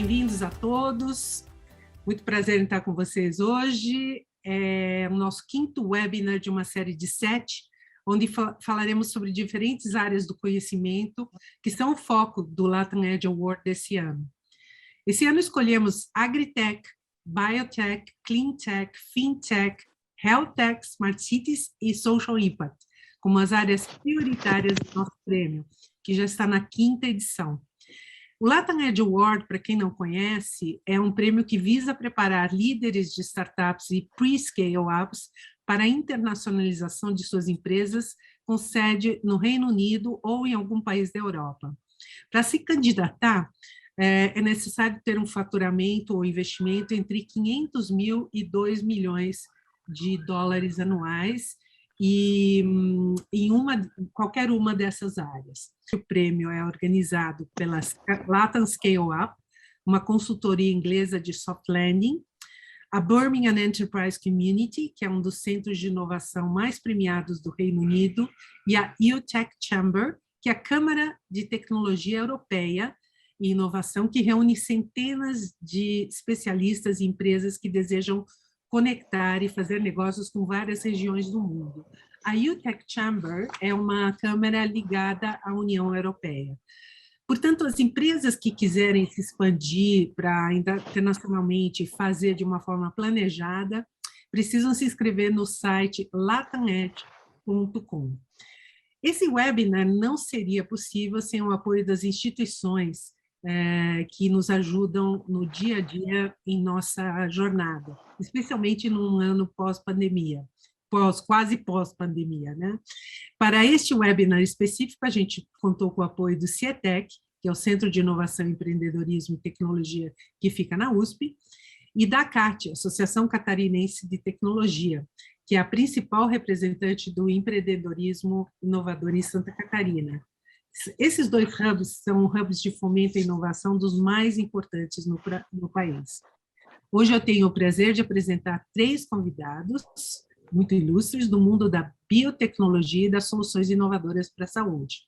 Bem-vindos a todos. Muito prazer em estar com vocês hoje. É o nosso quinto webinar de uma série de 7, onde falaremos sobre diferentes áreas do conhecimento que são o foco do Latam Edge Award desse ano. Esse ano escolhemos Agritech, Biotech, Cleantech, Fintech, Healthtech, Smart Cities e Social Impact, como as áreas prioritárias do nosso prêmio, que já está na 5ª edição. O Latam Edge Award, para quem não conhece, é um prêmio que visa preparar líderes de startups e pre-scale-ups para a internacionalização de suas empresas com sede no Reino Unido ou em algum país da Europa. Para se candidatar, é necessário ter um faturamento ou investimento entre 500 mil e 2 milhões de dólares anuais, e em qualquer uma dessas áreas. O prêmio é organizado pela Latam Scale Up, uma consultoria inglesa de soft landing, a Birmingham Enterprise Community, que é um dos centros de inovação mais premiados do Reino Unido, e a EU Tech Chamber, que é a Câmara de Tecnologia Europeia e Inovação, que reúne centenas de especialistas e empresas que desejam conectar e fazer negócios com várias regiões do mundo. A EU Tech Chamber é uma câmara ligada à União Europeia. Portanto, as empresas que quiserem se expandir para internacionalmente e fazer de uma forma planejada, precisam se inscrever no site latamedge.com. Esse webinar não seria possível sem o apoio das instituições que nos ajudam no dia a dia em nossa jornada, especialmente num ano pós-pandemia, quase pós-pandemia, né? Para este webinar específico, a gente contou com o apoio do CIETEC, que é o Centro de Inovação, Empreendedorismo e Tecnologia, que fica na USP, e da CAT, Associação Catarinense de Tecnologia, que é a principal representante do empreendedorismo inovador em Santa Catarina. Esses dois hubs são hubs de fomento e inovação dos mais importantes no país. Hoje eu tenho o prazer de apresentar 3 convidados muito ilustres do mundo da biotecnologia e das soluções inovadoras para a saúde.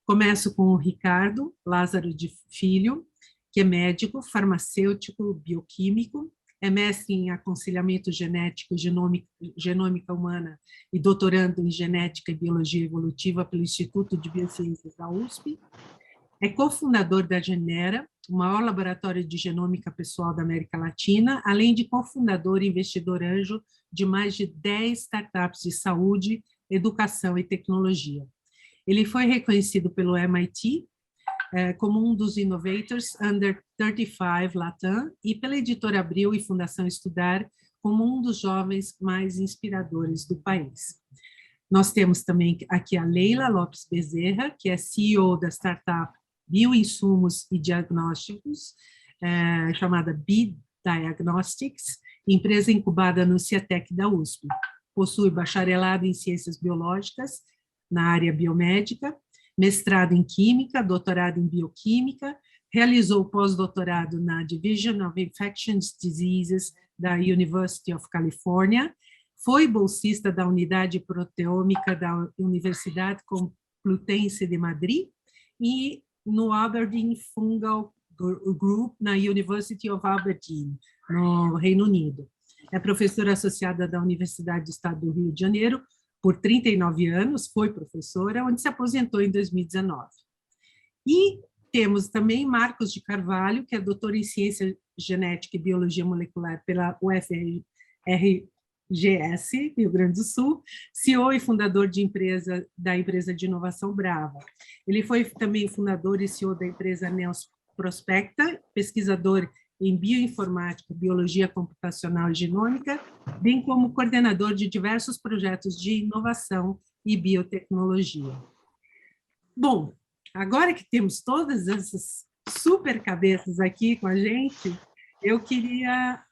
Começo com o Ricardo Lázaro de Filho, que é médico, farmacêutico, bioquímico, é mestre em aconselhamento genético, genômica humana e doutorando em genética e biologia evolutiva pelo Instituto de Biociências da USP. É cofundador da Genera, o maior laboratório de genômica pessoal da América Latina, além de cofundador e investidor anjo de mais de 10 startups de saúde, educação e tecnologia. Ele foi reconhecido pelo MIT como um dos Innovators Under 35 Latam e pela editora Abril e Fundação Estudar como um dos jovens mais inspiradores do país. Nós temos também aqui a Leila Lopes Bezerra, que é CEO da startup Bioinsumos e Diagnósticos, chamada B-Diagnostics, empresa incubada no CIETEC da USP. Possui bacharelado em Ciências Biológicas, na área biomédica, mestrado em Química, doutorado em Bioquímica, realizou pós-doutorado na Division of Infectious Diseases da University of California, foi bolsista da Unidade Proteômica da Universidade Complutense de Madrid e no Aberdeen Fungal Group na University of Aberdeen, no Reino Unido. É professora associada da Universidade do Estado do Rio de Janeiro por 39 anos, foi professora, onde se aposentou em 2019. E temos também Marcos de Carvalho, que é doutor em Ciência Genética e Biologia Molecular pela UFRGS, Rio Grande do Sul, CEO e fundador da empresa de inovação Brava. Ele foi também fundador e CEO da empresa Neos Prospecta, pesquisador em bioinformática, biologia computacional e genômica, bem como coordenador de diversos projetos de inovação e biotecnologia. Bom, agora que temos todas essas super cabeças aqui com a gente, eu queria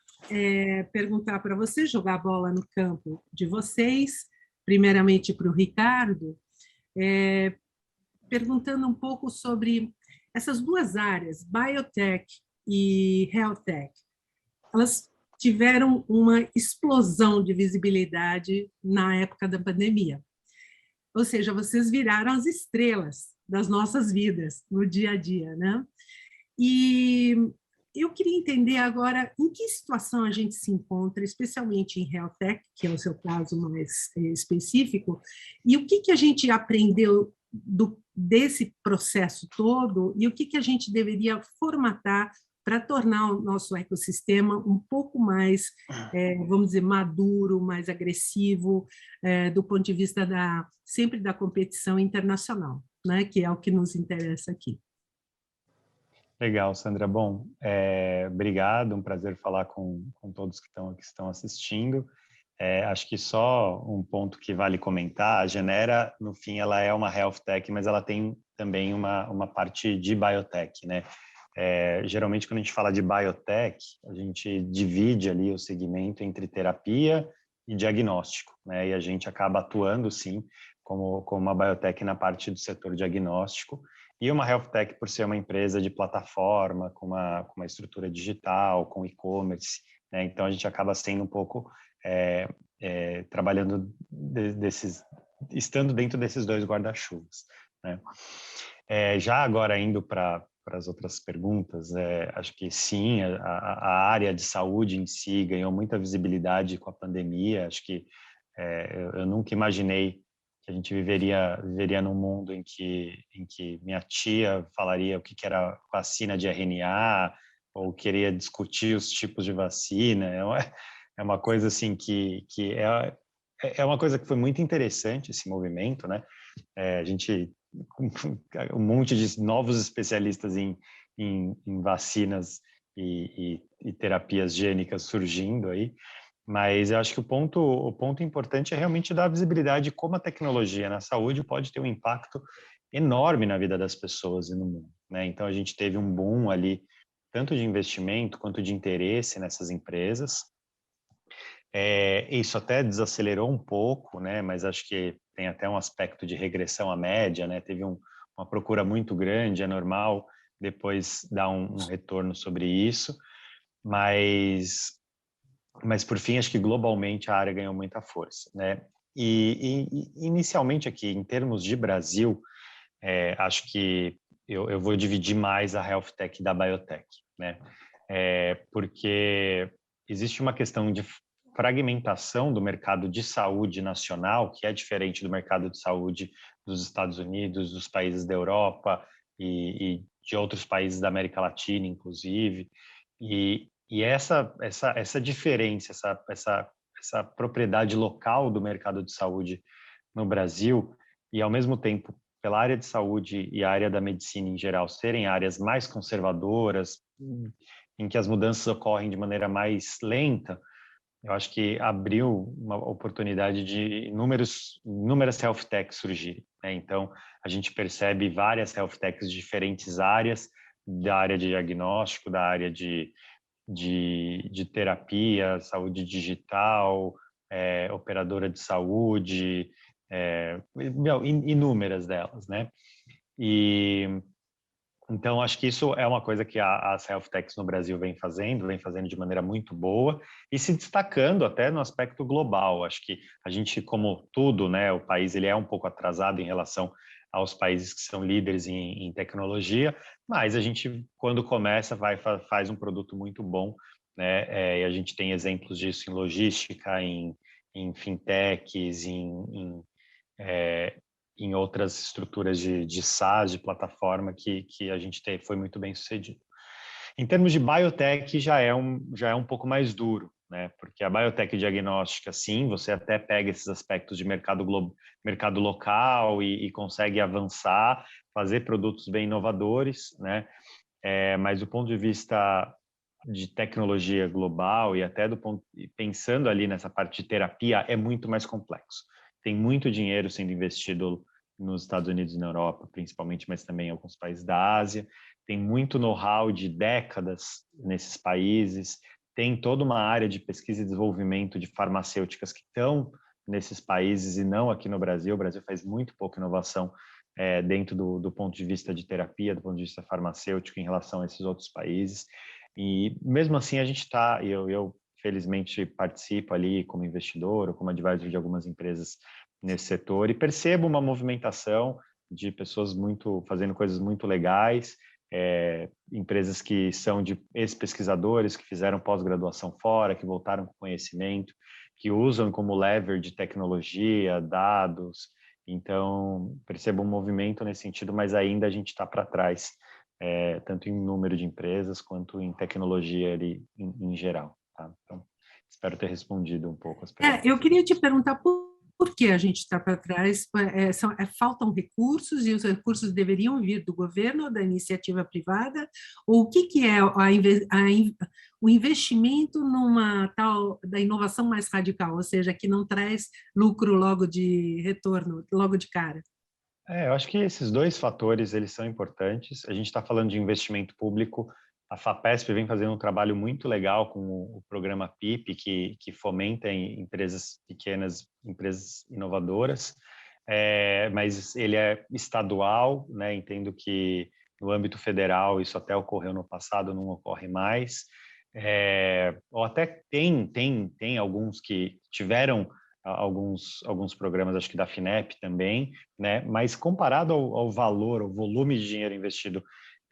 perguntar para vocês, jogar a bola no campo de vocês, primeiramente para o Ricardo, perguntando um pouco sobre essas duas áreas, Biotech e Healthtech. Elas tiveram uma explosão de visibilidade na época da pandemia. Ou seja, vocês viraram as estrelas das nossas vidas no dia a dia, né? E Eu queria entender agora em que situação a gente se encontra, especialmente em Health Tech, que é o seu caso mais específico, e o que a gente aprendeu desse processo todo e o que a gente deveria formatar para tornar o nosso ecossistema um pouco mais, vamos dizer, maduro, mais agressivo, do ponto de vista sempre da competição internacional, né, que é o que nos interessa aqui. Legal, Sandra. Bom, obrigado, um prazer falar com todos que estão assistindo. Acho que só um ponto que vale comentar, a Genera, no fim, ela é uma health tech, mas ela tem também uma parte de biotech, né? Geralmente, quando a gente fala de biotech, a gente divide ali o segmento entre terapia e diagnóstico, né? E a gente acaba atuando, sim, como uma biotech na parte do setor diagnóstico, e uma health tech por ser uma empresa de plataforma, com uma estrutura digital, com e-commerce, né? Então, a gente acaba sendo um pouco trabalhando estando dentro desses dois guarda-chuvas, né? Já agora indo para as outras perguntas, acho que sim, a área de saúde em si ganhou muita visibilidade com a pandemia. Acho que eu nunca imaginei que a gente viveria num mundo em que minha tia falaria o que era vacina de RNA, ou queria discutir os tipos de vacina. É uma coisa assim que é uma coisa que foi muito interessante, esse movimento, né? A gente um monte de novos especialistas em vacinas e terapias gênicas surgindo aí. Mas eu acho que o ponto importante é realmente dar visibilidade de como a tecnologia na saúde pode ter um impacto enorme na vida das pessoas e no mundo, né? Então, a gente teve um boom ali, tanto de investimento quanto de interesse nessas empresas. Isso até desacelerou um pouco, né? Mas acho que tem até um aspecto de regressão à média, né? Teve uma procura muito grande, é normal depois dar um retorno sobre isso, mas por fim, acho que globalmente a área ganhou muita força, né? E inicialmente aqui, em termos de Brasil, acho que eu vou dividir mais a health tech da biotech, né? Porque existe uma questão de fragmentação do mercado de saúde nacional, que é diferente do mercado de saúde dos Estados Unidos, dos países da Europa e de outros países da América Latina, inclusive. E essa diferença, essa propriedade local do mercado de saúde no Brasil, e ao mesmo tempo pela área de saúde e a área da medicina em geral serem áreas mais conservadoras, em que as mudanças ocorrem de maneira mais lenta, eu acho que abriu uma oportunidade de inúmeras health techs surgirem, né? Então, a gente percebe várias health techs de diferentes áreas, da área de diagnóstico, da área de terapia, saúde digital, operadora de saúde, inúmeras delas, né? E então acho que isso é uma coisa que as health techs no Brasil vem fazendo de maneira muito boa e se destacando até no aspecto global. Acho que a gente, como tudo, né, o país ele é um pouco atrasado em relação aos países que são líderes em tecnologia, mas a gente, quando começa, faz um produto muito bom, né? E a gente tem exemplos disso em logística, em fintechs, em outras estruturas de SaaS, de plataforma, que a gente foi muito bem sucedido. Em termos de biotech, já é um pouco mais duro, né? Porque a biotech diagnóstica, sim, você até pega esses aspectos de mercado local e consegue avançar, fazer produtos bem inovadores, né? Mas do ponto de vista de tecnologia global e até pensando ali nessa parte de terapia, é muito mais complexo. Tem muito dinheiro sendo investido nos Estados Unidos e na Europa, principalmente, mas também em alguns países da Ásia. Tem muito know-how de décadas nesses países. Tem toda uma área de pesquisa e desenvolvimento de farmacêuticas que estão nesses países e não aqui no Brasil. O Brasil faz muito pouca inovação dentro do ponto de vista de terapia, do ponto de vista farmacêutico em relação a esses outros países. E mesmo assim a gente está, eu felizmente participo ali como investidor ou como advisor de algumas empresas nesse setor e percebo uma movimentação de pessoas fazendo coisas muito legais. empresas que são de ex-pesquisadores, que fizeram pós-graduação fora, que voltaram com conhecimento, que usam como lever de tecnologia, dados. Então, percebo um movimento nesse sentido, mas ainda a gente está para trás, tanto em número de empresas quanto em tecnologia ali, em geral. Tá? Então, espero ter respondido um pouco as perguntas. Eu queria te perguntar por que a gente está para trás. Faltam recursos e os recursos deveriam vir do governo ou da iniciativa privada? Ou o que é o investimento numa tal da inovação mais radical, ou seja, que não traz lucro logo de retorno, logo de cara? Eu acho que esses dois fatores eles são importantes. A gente está falando de investimento público. A FAPESP vem fazendo um trabalho muito legal com o programa PIP, que fomenta em empresas pequenas, empresas inovadoras, mas ele é estadual, né? Entendo que no âmbito federal isso até ocorreu no passado, não ocorre mais. Ou até tem alguns que tiveram alguns programas, acho que da FINEP também, né? Mas comparado ao valor, ao volume de dinheiro investido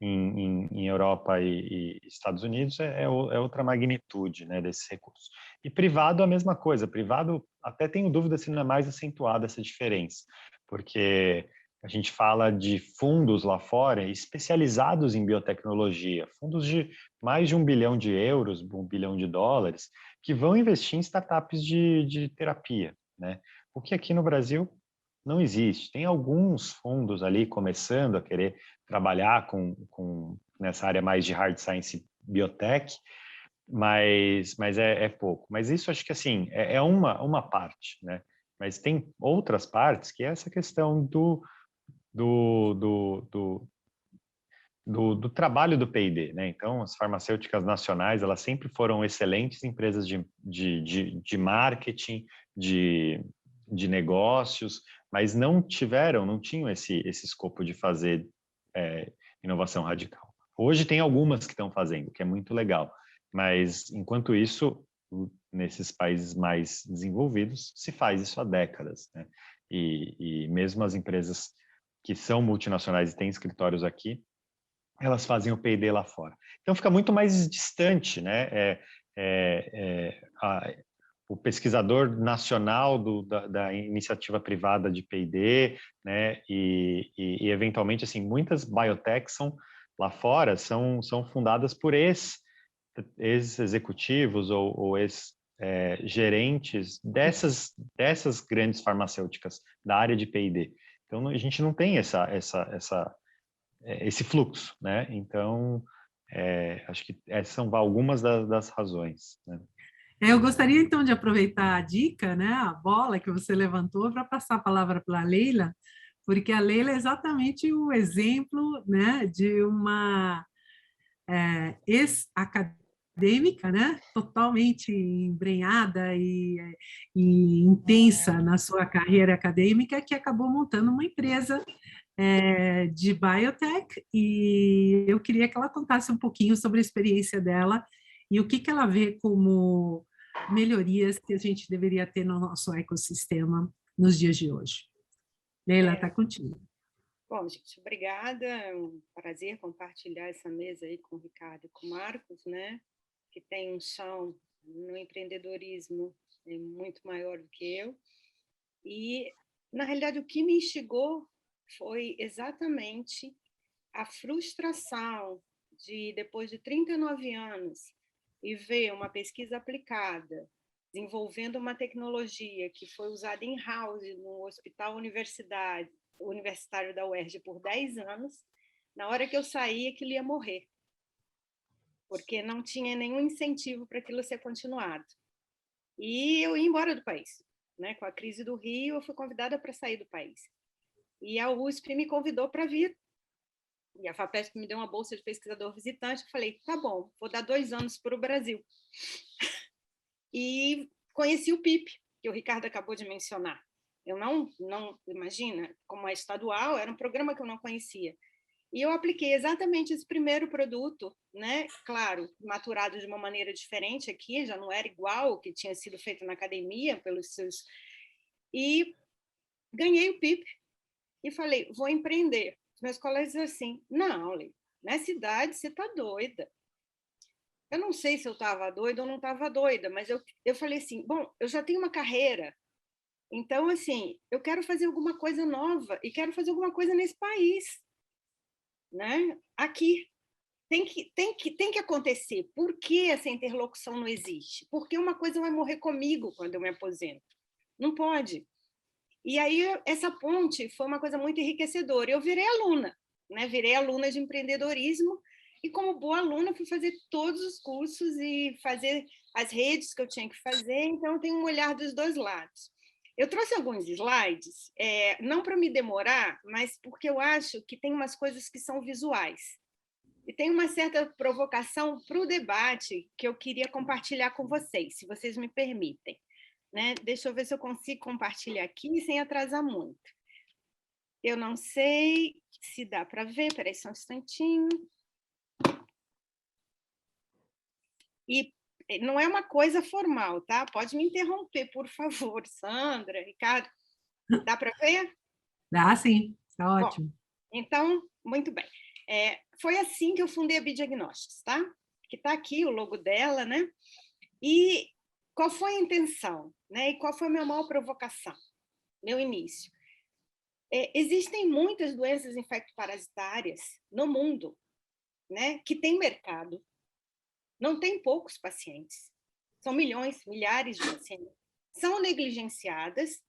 em Europa e Estados Unidos, é outra magnitude, né, desses recursos. E privado, a mesma coisa. Privado, até tenho dúvida se não é mais acentuada essa diferença, porque a gente fala de fundos lá fora especializados em biotecnologia, fundos de mais de 1 bilhão de euros, 1 bilhão de dólares, que vão investir em startups de terapia, né? O que aqui no Brasil não existe. Tem alguns fundos ali começando a querer trabalhar nessa área mais de hard science biotech, mas é pouco. Mas isso acho que assim é uma parte, né? Mas tem outras partes que é essa questão do trabalho do P&D, né? Então, as farmacêuticas nacionais, elas sempre foram excelentes empresas de marketing, de negócios, mas não tinham esse escopo de fazer inovação radical. Hoje tem algumas que estão fazendo, que é muito legal, mas enquanto isso, nesses países mais desenvolvidos, se faz isso há décadas, né? E mesmo as empresas que são multinacionais e têm escritórios aqui, elas fazem o P&D lá fora. Então fica muito mais distante, né? O pesquisador nacional da iniciativa privada de P&D, né? E eventualmente assim muitas biotechs lá fora são fundadas por ex-executivos ou ex-gerentes dessas grandes farmacêuticas da área de P&D. Então a gente não tem esse fluxo, né? Então, acho que essas são algumas das razões, né? Eu gostaria, então, de aproveitar a dica, né, a bola que você levantou, para passar a palavra para a Leila, porque a Leila é exatamente o exemplo, né, de uma ex-acadêmica, né, totalmente embrenhada e intensa na sua carreira acadêmica, que acabou montando uma empresa de biotech, e eu queria que ela contasse um pouquinho sobre a experiência dela e o que ela vê como melhorias que a gente deveria ter no nosso ecossistema nos dias de hoje. Leila, está contigo. Bom, gente, obrigada. É um prazer compartilhar essa mesa aí com o Ricardo e com o Marcos, né? Que tem um chão no empreendedorismo muito maior do que eu. E, na realidade, o que me instigou foi exatamente a frustração de, depois de 39 anos, e ver uma pesquisa aplicada, desenvolvendo uma tecnologia que foi usada in-house no hospital universitário da UERJ por 10 anos, na hora que eu saí, aquilo ia morrer, porque não tinha nenhum incentivo para aquilo ser continuado. E eu ia embora do país, né? Com a crise do Rio, eu fui convidada para sair do país. E a USP me convidou para vir. E a FAPESP me deu uma bolsa de pesquisador visitante. Eu falei, tá bom, vou dar 2 anos para o Brasil. E conheci o PIP, que o Ricardo acabou de mencionar. Eu não imagina, como é estadual, era um programa que eu não conhecia. E eu apliquei exatamente esse primeiro produto, né? Claro, maturado de uma maneira diferente aqui, já não era igual o que tinha sido feito na academia pelos seus. E ganhei o PIP e falei, vou empreender. Os meus colegas diziam assim, não, Lê, Nessa idade, você está doida. Eu não sei se eu estava doida ou não estava doida, mas eu falei assim, bom, eu já tenho uma carreira, então, assim, eu quero fazer alguma coisa nova e quero fazer alguma coisa nesse país, né? Aqui. Tem que acontecer. Por que essa interlocução não existe? Porque uma coisa vai morrer comigo quando eu me aposento. Não pode. E aí, essa ponte foi uma coisa muito enriquecedora. Eu virei aluna, né? Virei aluna de empreendedorismo e, como boa aluna, fui fazer todos os cursos e fazer as redes que eu tinha que fazer. Então, eu tenho um olhar dos dois lados. Eu trouxe alguns slides, não para me demorar, mas porque eu acho que tem umas coisas que são visuais. E tem uma certa provocação para o debate que eu queria compartilhar com vocês, se vocês me permitem. Né? Deixa eu ver se eu consigo compartilhar aqui sem atrasar muito. Eu não sei se dá para ver, espera aí só um instantinho. E não é uma coisa formal, tá? Pode me interromper, por favor, Sandra, Ricardo. Dá para ver? Dá sim, está ótimo. Bom, então, muito bem. Foi assim que eu fundei a Bidiagnósticos, tá? Que está aqui o logo dela, né? E qual foi a intenção, né? E qual foi a minha maior provocação, meu início? Existem muitas doenças infectoparasitárias no mundo, né? Que tem mercado, não tem poucos pacientes, são milhões, milhares de pacientes, são negligenciadas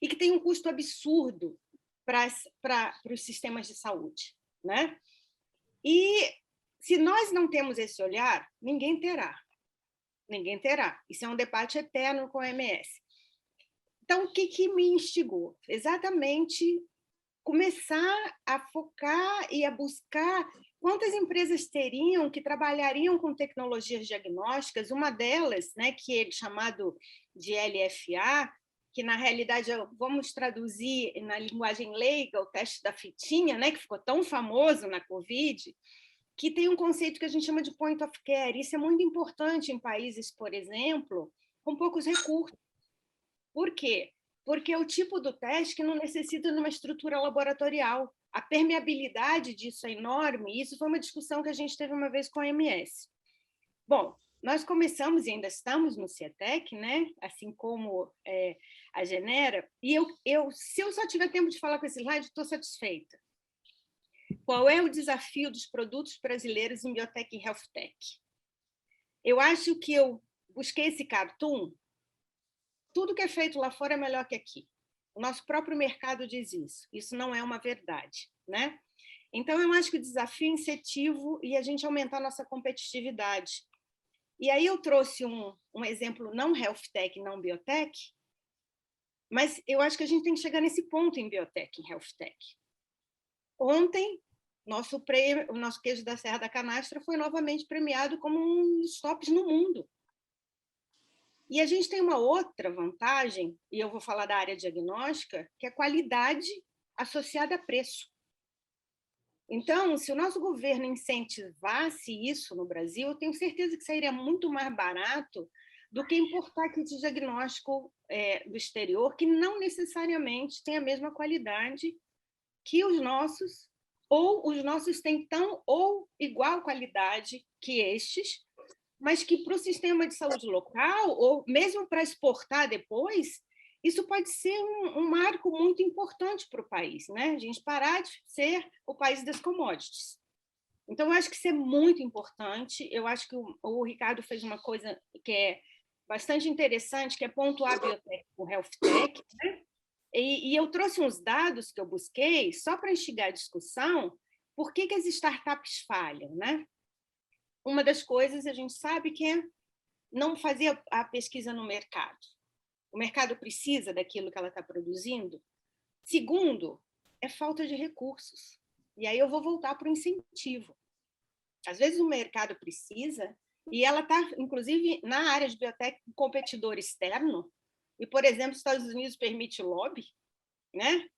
e que têm um custo absurdo para os sistemas de saúde, né? E se nós não temos esse olhar, ninguém terá. Ninguém terá. Isso é um debate eterno com a OMS. Então, o que me instigou? Exatamente começar a focar e a buscar quantas empresas teriam que trabalhariam com tecnologias diagnósticas, uma delas, né, que é chamado de LFA, que na realidade vamos traduzir na linguagem leiga o teste da fitinha, né, que ficou tão famoso na Covid, que tem um conceito que a gente chama de point of care. Isso é muito importante em países, por exemplo, com poucos recursos. Por quê? Porque é o tipo do teste que não necessita de uma estrutura laboratorial. A permeabilidade disso é enorme, e isso foi uma discussão que a gente teve uma vez com a OMS. Bom, nós começamos e ainda estamos no CIETEC, né? Assim como a Genera, e se eu só tiver tempo de falar com esse slide, estou satisfeita. Qual é o desafio dos produtos brasileiros em Biotech e Health Tech? Eu acho que eu busquei esse cartoon. Tudo que é feito lá fora é melhor que aqui. O nosso próprio mercado diz isso. Isso não é uma verdade, né? Então, eu acho que o desafio é incentivo e a gente aumentar a nossa competitividade. E aí eu trouxe um exemplo não Health Tech, não Biotech, mas eu acho que a gente tem que chegar nesse ponto em Biotech, em Health Tech. Ontem, o nosso queijo da Serra da Canastra foi novamente premiado como um dos tops no mundo. E a gente tem uma outra vantagem, e eu vou falar da área diagnóstica, que é a qualidade associada a preço. Então, se o nosso governo incentivasse isso no Brasil, eu tenho certeza que sairia muito mais barato do que importar kit de diagnóstico do exterior, que não necessariamente tem a mesma qualidade que os nossos, ou os nossos têm tão ou igual qualidade que estes, mas que para o sistema de saúde local, ou mesmo para exportar depois, isso pode ser um marco muito importante para o país, né? A gente parar de ser o país das commodities. Então, eu acho que isso é muito importante. Eu acho que o Ricardo fez uma coisa que é bastante interessante, que é pontuar a biotech com health tech, né? E eu trouxe uns dados que eu busquei só para instigar a discussão. Por que as startups falham, né? Uma das coisas a gente sabe que é não fazer a pesquisa no mercado. O mercado precisa daquilo que ela está produzindo. Segundo, é falta de recursos. E aí eu vou voltar para o incentivo. Às vezes o mercado precisa, e ela está, inclusive, na área de biotech, um competidor externo, e, por exemplo, os Estados Unidos permite lobby, né?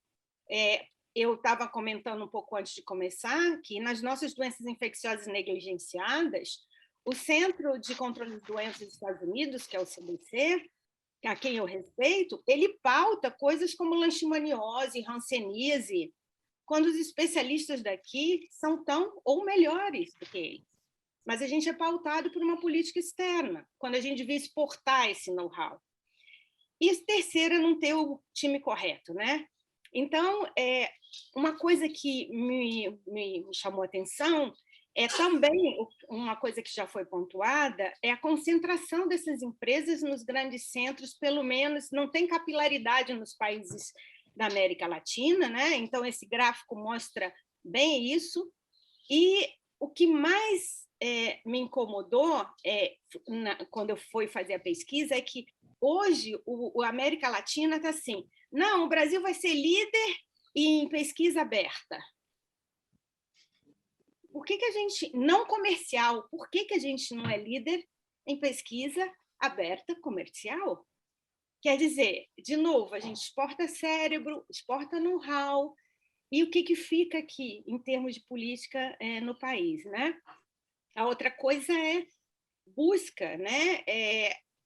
Eu estava comentando um pouco antes de começar que nas nossas doenças infecciosas negligenciadas, o Centro de Controle de Doenças dos Estados Unidos, que é o CDC, a quem eu respeito, ele pauta coisas como leishmaniose, hanseníase, quando os especialistas daqui são tão ou melhores do que eles. Mas a gente é pautado por uma política externa, quando a gente devia exportar esse know-how. E a terceira é não ter o time correto, né? Então, uma coisa que me chamou a atenção é também uma coisa que já foi pontuada, é a concentração dessas empresas nos grandes centros, pelo menos não tem capilaridade nos países da América Latina, né? Então, esse gráfico mostra bem isso. E o que mais me incomodou quando eu fui fazer a pesquisa é que hoje a América Latina está assim, não, o Brasil vai ser líder em pesquisa aberta. Por que a gente, não comercial, por que a gente não é líder em pesquisa aberta comercial? Quer dizer, de novo, a gente exporta cérebro, exporta know-how, e o que fica aqui em termos de política no país, né? A outra coisa é busca, né,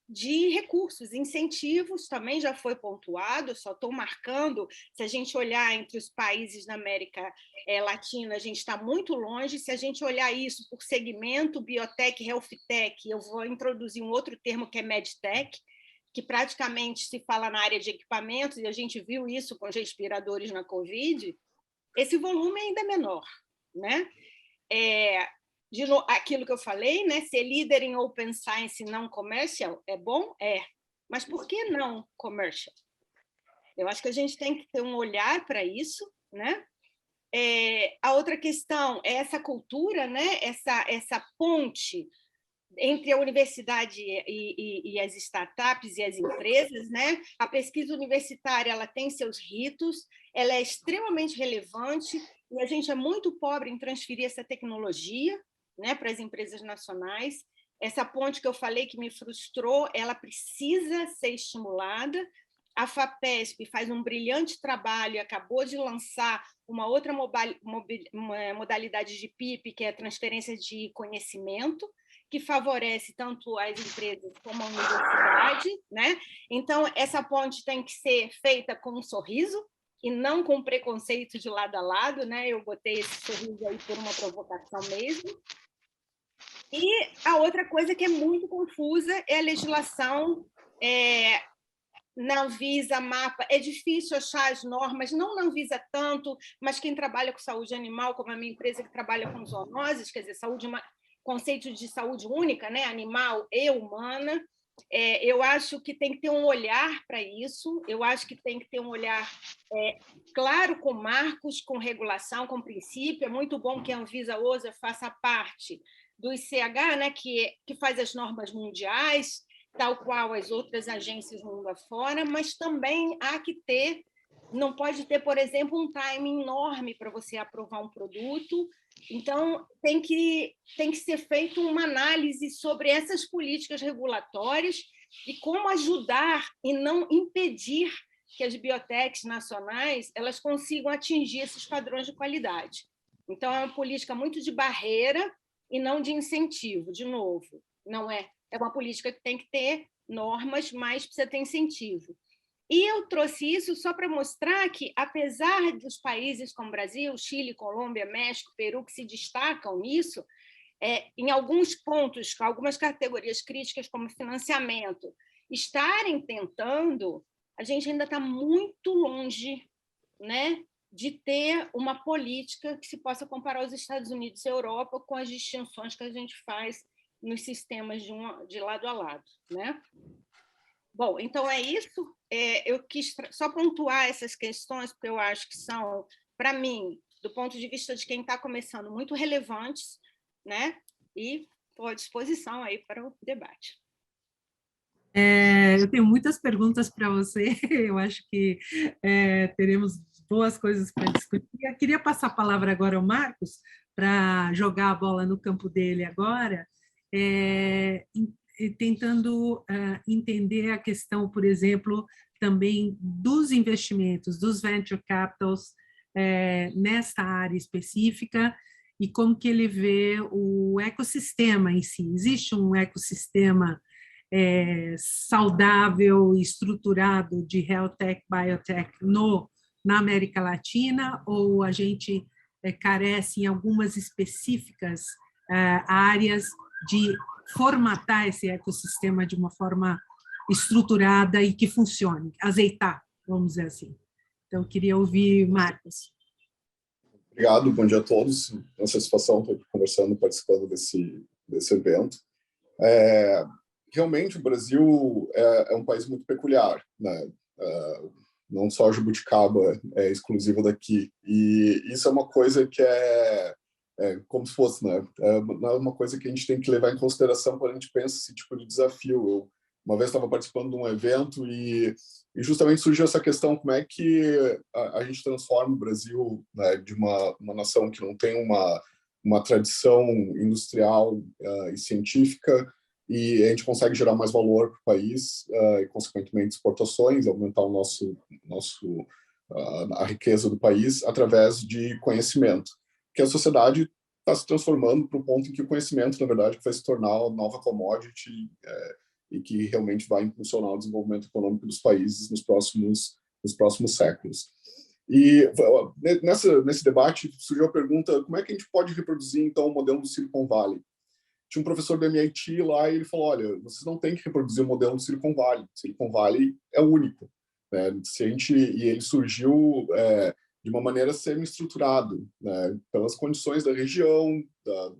de recursos, incentivos, também já foi pontuado, só estou marcando, se a gente olhar entre os países da América Latina, a gente está muito longe, se a gente olhar isso por segmento, biotech, healthtech, eu vou introduzir um outro termo que é medtech, que praticamente se fala na área de equipamentos, e a gente viu isso com os respiradores na Covid, esse volume ainda é menor, né? Aquilo que eu falei, né? Ser líder em open science não commercial é bom? É. Mas por que não commercial? Eu acho que a gente tem que ter um olhar para isso, né? A outra questão é essa cultura, né? Essa ponte entre a universidade e as startups e as empresas, né? A pesquisa universitária ela tem seus ritos, ela é extremamente relevante e a gente é muito pobre em transferir essa tecnologia, né, para as empresas nacionais. Essa ponte que eu falei que me frustrou, ela precisa ser estimulada. A FAPESP faz um brilhante trabalho e acabou de lançar uma outra modalidade de PIP, que é a transferência de conhecimento, que favorece tanto as empresas como a universidade, né? Então, essa ponte tem que ser feita com um sorriso e não com preconceito de lado a lado, né? Eu botei esse sorriso aí por uma provocação mesmo. E a outra coisa que é muito confusa é a legislação na Anvisa, MAPA, é difícil achar as normas, não na Anvisa tanto, mas quem trabalha com saúde animal, como a minha empresa que trabalha com zoonoses, quer dizer, conceito de saúde única, né, animal e humana, eu acho que tem que ter um olhar para isso, eu acho que tem que ter um olhar claro com marcos, com regulação, com princípio. É muito bom que a Anvisa OSA faça parte do ICH, né, que faz as normas mundiais, tal qual as outras agências mundo afora, mas também há que ter, não pode ter, por exemplo, um timing enorme para você aprovar um produto. Então, tem que ser feita uma análise sobre essas políticas regulatórias e como ajudar e não impedir que as biotechs nacionais elas consigam atingir esses padrões de qualidade. Então, é uma política muito de barreira e não de incentivo, de novo. Não é uma política que tem que ter normas, mas precisa ter incentivo. E eu trouxe isso só para mostrar que, apesar dos países como Brasil, Chile, Colômbia, México, Peru, que se destacam nisso, em alguns pontos, com algumas categorias críticas, como financiamento, estarem tentando, a gente ainda está muito longe, né, de ter uma política que se possa comparar aos Estados Unidos e Europa com as distinções que a gente faz nos sistemas de lado a lado, né? Bom, então é isso. Eu quis só pontuar essas questões, porque eu acho que são, para mim, do ponto de vista de quem está começando, muito relevantes, né? E estou à disposição aí para o debate. Eu tenho muitas perguntas para você, eu acho que teremos boas coisas para discutir. Eu queria passar a palavra agora ao Marcos, para jogar a bola no campo dele agora, tentando entender a questão, por exemplo, também dos investimentos, dos venture capitals, nesta área específica, e como que ele vê o ecossistema em si. Existe um ecossistema saudável e estruturado de health tech, biotech no na América Latina, ou a gente carece em algumas específicas áreas de formatar esse ecossistema de uma forma estruturada e que funcione, azeitar, vamos dizer assim. Então, eu queria ouvir Marcos. Obrigado, bom dia a todos. É uma satisfação estar aqui conversando, participando desse evento. Realmente, o Brasil é um país muito peculiar, né? Não só a jabuticaba é exclusiva daqui. E isso é uma coisa que é como se fosse, né? É uma coisa que a gente tem que levar em consideração quando a gente pensa esse tipo de desafio. Eu, uma vez, estava participando de um evento e justamente surgiu essa questão: como é que a gente transforma o Brasil, né, de uma nação que não tem uma tradição industrial e científica, e a gente consegue gerar mais valor para o país e, consequentemente, exportações, aumentar a riqueza do país através de conhecimento. Porque a sociedade está se transformando para o ponto em que o conhecimento, na verdade, vai se tornar a nova commodity e que realmente vai impulsionar o desenvolvimento econômico dos países nos próximos séculos. E nesse debate surgiu a pergunta: como é que a gente pode reproduzir, então, o modelo do Silicon Valley? Tinha um professor do MIT lá e ele falou: olha, vocês não têm que reproduzir o modelo do Silicon Valley. Silicon Valley é único, né? E ele surgiu de uma maneira semi-estruturada, né, pelas condições da região,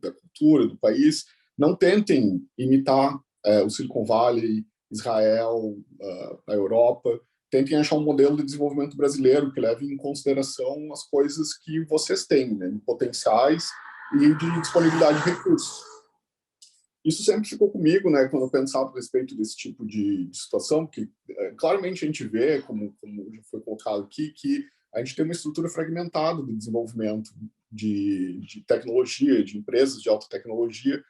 da cultura, do país. Não tentem imitar o Silicon Valley, Israel, a Europa. Tentem achar um modelo de desenvolvimento brasileiro que leve em consideração as coisas que vocês têm, né, potenciais e de disponibilidade de recursos. Isso sempre ficou comigo, né, quando eu pensava a respeito desse tipo de situação, que claramente a gente vê, como já foi colocado aqui, que a gente tem uma estrutura fragmentada do desenvolvimento de tecnologia, de empresas de alta tecnologia,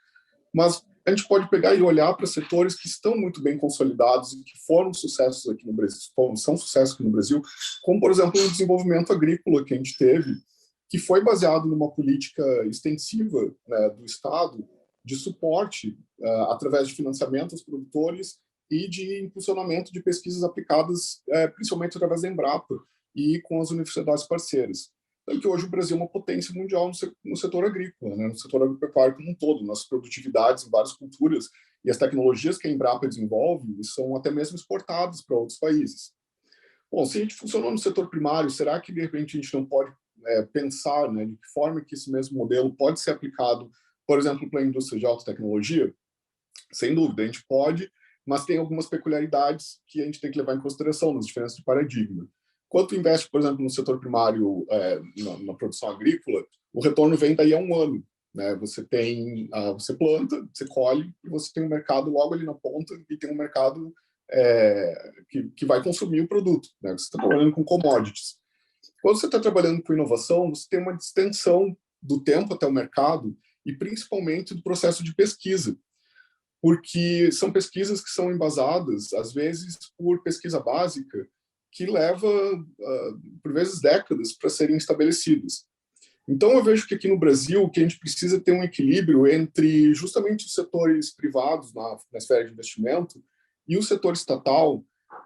mas a gente pode pegar e olhar para setores que estão muito bem consolidados e que foram sucessos aqui no Brasil, são sucessos aqui no Brasil, como, por exemplo, o desenvolvimento agrícola que a gente teve, que foi baseado numa política extensiva, né, do Estado, de suporte através de financiamento aos produtores e de impulsionamento de pesquisas aplicadas, principalmente através da Embrapa e com as universidades parceiras. Então, que hoje o Brasil é uma potência mundial no setor agrícola, né, no setor agropecuário como um todo, nas produtividades em várias culturas, e as tecnologias que a Embrapa desenvolve são até mesmo exportadas para outros países. Bom, se a gente funcionou no setor primário, será que, de repente, a gente não pode pensar, né, de que forma que esse mesmo modelo pode ser aplicado, por exemplo, para a indústria de alta tecnologia? Sem dúvida, a gente pode, mas tem algumas peculiaridades que a gente tem que levar em consideração nas diferenças de paradigma. Quando tu investe, por exemplo, no setor primário, na produção agrícola, o retorno vem daí a um ano, né? Você planta, você colhe, e você tem um mercado logo ali na ponta, e tem um mercado que vai consumir o produto, né? Você está trabalhando com commodities. Quando você está trabalhando com inovação, você tem uma extensão do tempo até o mercado e principalmente do processo de pesquisa, porque são pesquisas que são embasadas, às vezes, por pesquisa básica, que leva, por vezes, décadas para serem estabelecidas. Então, eu vejo que aqui no Brasil, que a gente precisa ter um equilíbrio entre justamente os setores privados na esfera de investimento e o setor estatal,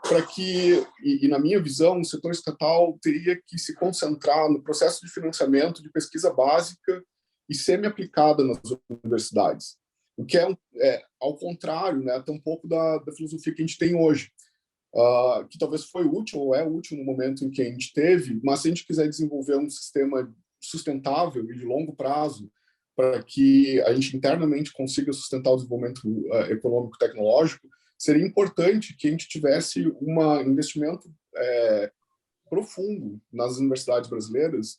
para que, e na minha visão, o setor estatal teria que se concentrar no processo de financiamento de pesquisa básica e semi-aplicada nas universidades, o que ao contrário, né, até um pouco da filosofia que a gente tem hoje, que talvez foi útil ou é útil no momento em que a gente teve, mas se a gente quiser desenvolver um sistema sustentável e de longo prazo para que a gente internamente consiga sustentar o desenvolvimento econômico e tecnológico, seria importante que a gente tivesse um investimento profundo nas universidades brasileiras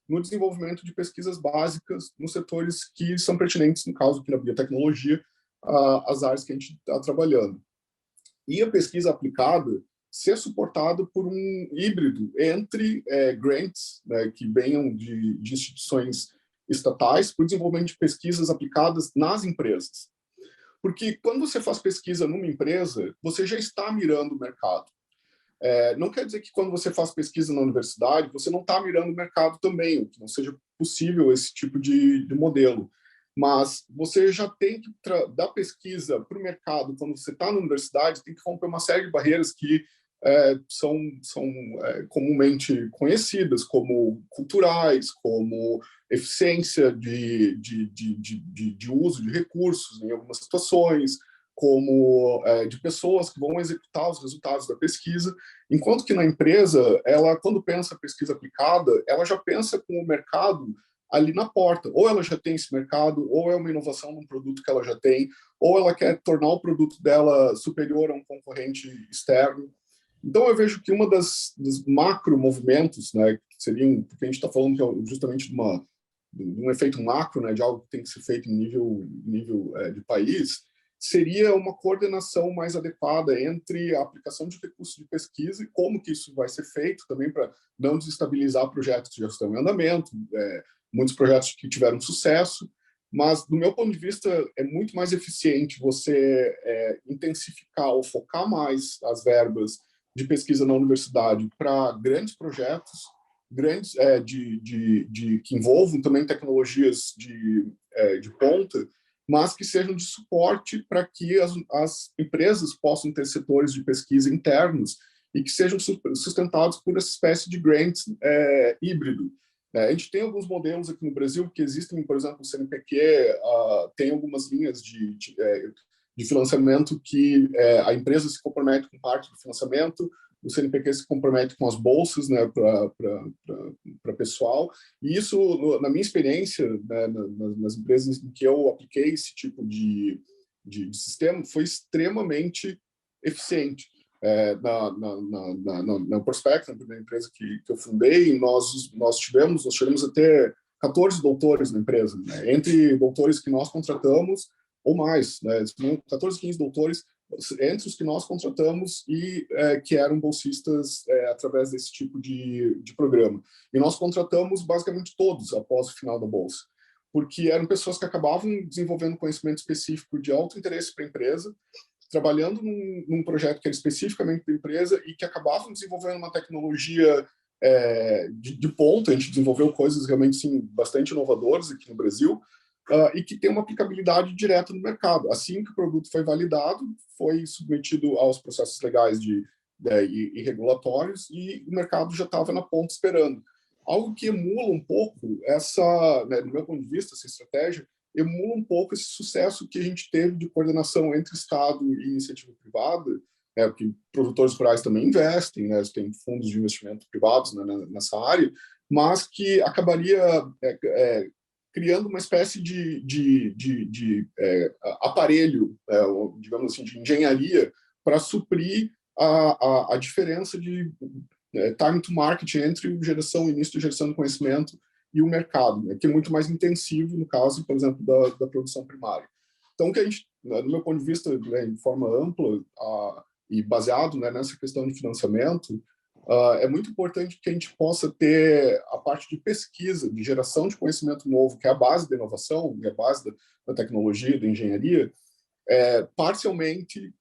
no desenvolvimento de pesquisas básicas nos setores que são pertinentes, no caso aqui na biotecnologia, as áreas que a gente está trabalhando. E a pesquisa aplicada ser suportada por um híbrido entre grants, né, que venham de instituições estatais, para o desenvolvimento de pesquisas aplicadas nas empresas. Porque quando você faz pesquisa numa empresa, você já está mirando o mercado. Não quer dizer que quando você faz pesquisa na universidade, você não está mirando o mercado também, que não seja possível esse tipo de modelo. Mas você já tem que dar pesquisa para o mercado. Quando você está na universidade, tem que romper uma série de barreiras que são comumente conhecidas como culturais, como eficiência de uso de recursos em algumas situações, como de pessoas que vão executar os resultados da pesquisa, enquanto que na empresa, ela, quando pensa pesquisa aplicada, ela já pensa com o mercado ali na porta. Ou ela já tem esse mercado, ou é uma inovação num produto que ela já tem, ou ela quer tornar o produto dela superior a um concorrente externo. Então, eu vejo que uma dos macro movimentos, né, que seriam, porque a gente está falando justamente de um efeito macro, né, de algo que tem que ser feito em nível de país, seria uma coordenação mais adequada entre a aplicação de recursos de pesquisa e como que isso vai ser feito também para não desestabilizar projetos que já estão em andamento, muitos projetos que tiveram sucesso, mas, do meu ponto de vista, é muito mais eficiente você intensificar ou focar mais as verbas de pesquisa na universidade para grandes projetos, grandes que envolvam também tecnologias de ponta, mas que sejam de suporte para que as empresas possam ter setores de pesquisa internos e que sejam sustentados por essa espécie de grants híbrido. A gente tem alguns modelos aqui no Brasil que existem, por exemplo, o CNPq tem algumas linhas de financiamento que a empresa se compromete com parte do financiamento, o CNPq se compromete com as bolsas, né, para pessoal, e isso, na minha experiência, né, nas empresas em que eu apliquei esse tipo de sistema, foi extremamente eficiente. Na Prospect, na empresa que eu fundei, nós chegamos a ter 14 doutores na empresa, né, entre doutores que nós contratamos ou mais, né, 14, 15 doutores entre os que nós contratamos e que eram bolsistas através desse tipo de programa. E nós contratamos basicamente todos após o final da bolsa, porque eram pessoas que acabavam desenvolvendo conhecimento específico de alto interesse para a empresa, trabalhando num projeto que era especificamente para a empresa e que acabavam desenvolvendo uma tecnologia de ponta. A gente desenvolveu coisas realmente sim, bastante inovadoras aqui no Brasil, e que tem uma aplicabilidade direta no mercado. Assim que o produto foi validado, foi submetido aos processos legais e regulatórios, e o mercado já estava na ponta esperando. Algo que emula um pouco né, do meu ponto de vista, essa estratégia, emula um pouco esse sucesso que a gente teve de coordenação entre Estado e iniciativa privada, porque produtores rurais também investem, né, tem fundos de investimento privados, né, nessa área, mas que acabaria criando uma espécie de aparelho, digamos assim, de engenharia para suprir a diferença de time to market entre o início de geração de conhecimento e o mercado, né, que é muito mais intensivo no caso, por exemplo, da produção primária. Então, que a gente, do meu ponto de vista, né, de forma ampla e baseado, né, nessa questão de financiamento, é muito importante que a gente possa ter a parte de pesquisa, de geração de conhecimento novo, que é a base da inovação, que é a base da tecnologia, da engenharia, parcialmente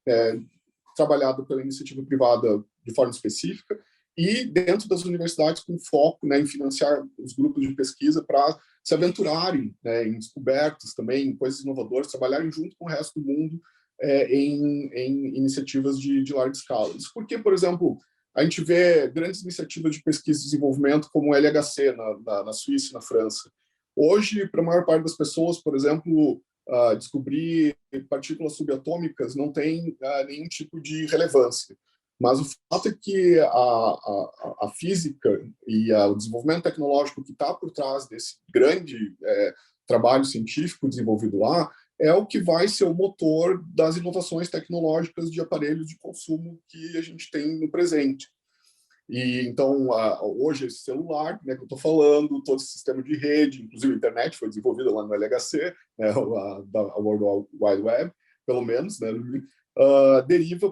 trabalhado pela iniciativa privada de forma específica e dentro das universidades com foco, né, em financiar os grupos de pesquisa para se aventurarem, né, em descobertas também, em coisas inovadoras, trabalharem junto com o resto do mundo em iniciativas de larga escala. Isso porque, por exemplo, a gente vê grandes iniciativas de pesquisa e desenvolvimento como o LHC na Suíça e na França. Hoje, para a maior parte das pessoas, por exemplo, descobrir partículas subatômicas não tem nenhum tipo de relevância. Mas o fato é que a física e o desenvolvimento tecnológico que está por trás desse grande trabalho científico desenvolvido lá é o que vai ser o motor das inovações tecnológicas de aparelhos de consumo que a gente tem no presente. E então, hoje, esse celular, né, que eu estou falando, todo esse sistema de rede, inclusive a internet foi desenvolvida lá no LHC, né, a World Wide Web, pelo menos, né, deriva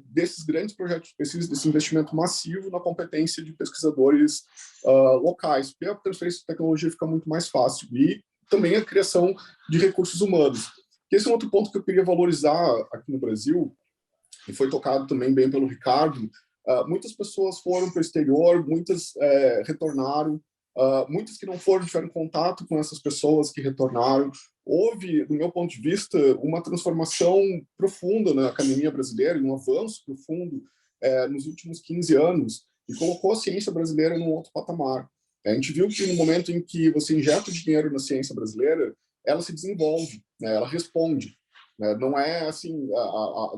desses grandes projetos de pesquisa, desse investimento massivo na competência de pesquisadores locais, porque a transferência de tecnologia fica muito mais fácil, e também a criação de recursos humanos. Esse é um outro ponto que eu queria valorizar aqui no Brasil, e foi tocado também bem pelo Ricardo. Muitas pessoas foram para o exterior, muitas retornaram, muitas que não foram tiveram contato com essas pessoas que retornaram. Houve, do meu ponto de vista, uma transformação profunda na academia brasileira, um avanço profundo nos últimos 15 anos e colocou a ciência brasileira num outro patamar. A gente viu que no momento em que você injeta dinheiro na ciência brasileira, ela se desenvolve, né? Ela responde. Né? Não é assim,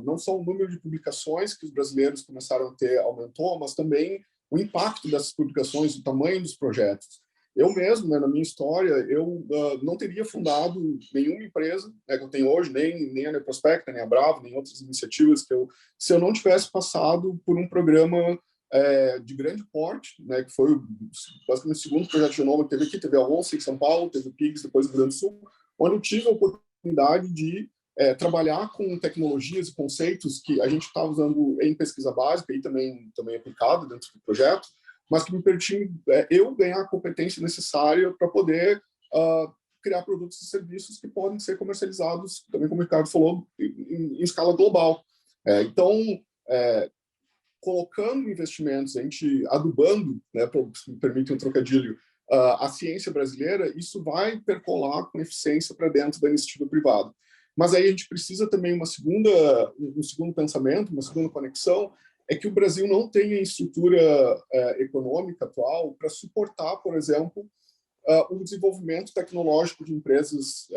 não só o número de publicações que os brasileiros começaram a ter aumentou, mas também o impacto dessas publicações, o tamanho dos projetos. Eu mesmo, né, na minha história, eu não teria fundado nenhuma empresa, né, que eu tenho hoje, nem a Neprospecta, nem a Bravo, nem outras iniciativas se eu não tivesse passado por um programa de grande porte, né, que foi basicamente o segundo projeto de genoma que teve aqui, teve a ONCE em São Paulo, teve o PIGS depois no Rio Grande do Sul, onde eu tive a oportunidade de trabalhar com tecnologias e conceitos que a gente estava usando em pesquisa básica e também aplicado dentro do projeto, mas que me permitiam eu ganhar a competência necessária para poder criar produtos e serviços que podem ser comercializados, também como o Ricardo falou, em escala global. Então, colocando investimentos, a gente adubando, né, se me permite um trocadilho, a ciência brasileira, isso vai percolar com eficiência para dentro da iniciativa privada. Mas aí a gente precisa também um segundo pensamento, uma segunda conexão, é que o Brasil não tem a estrutura econômica atual para suportar, por exemplo, o desenvolvimento tecnológico de empresas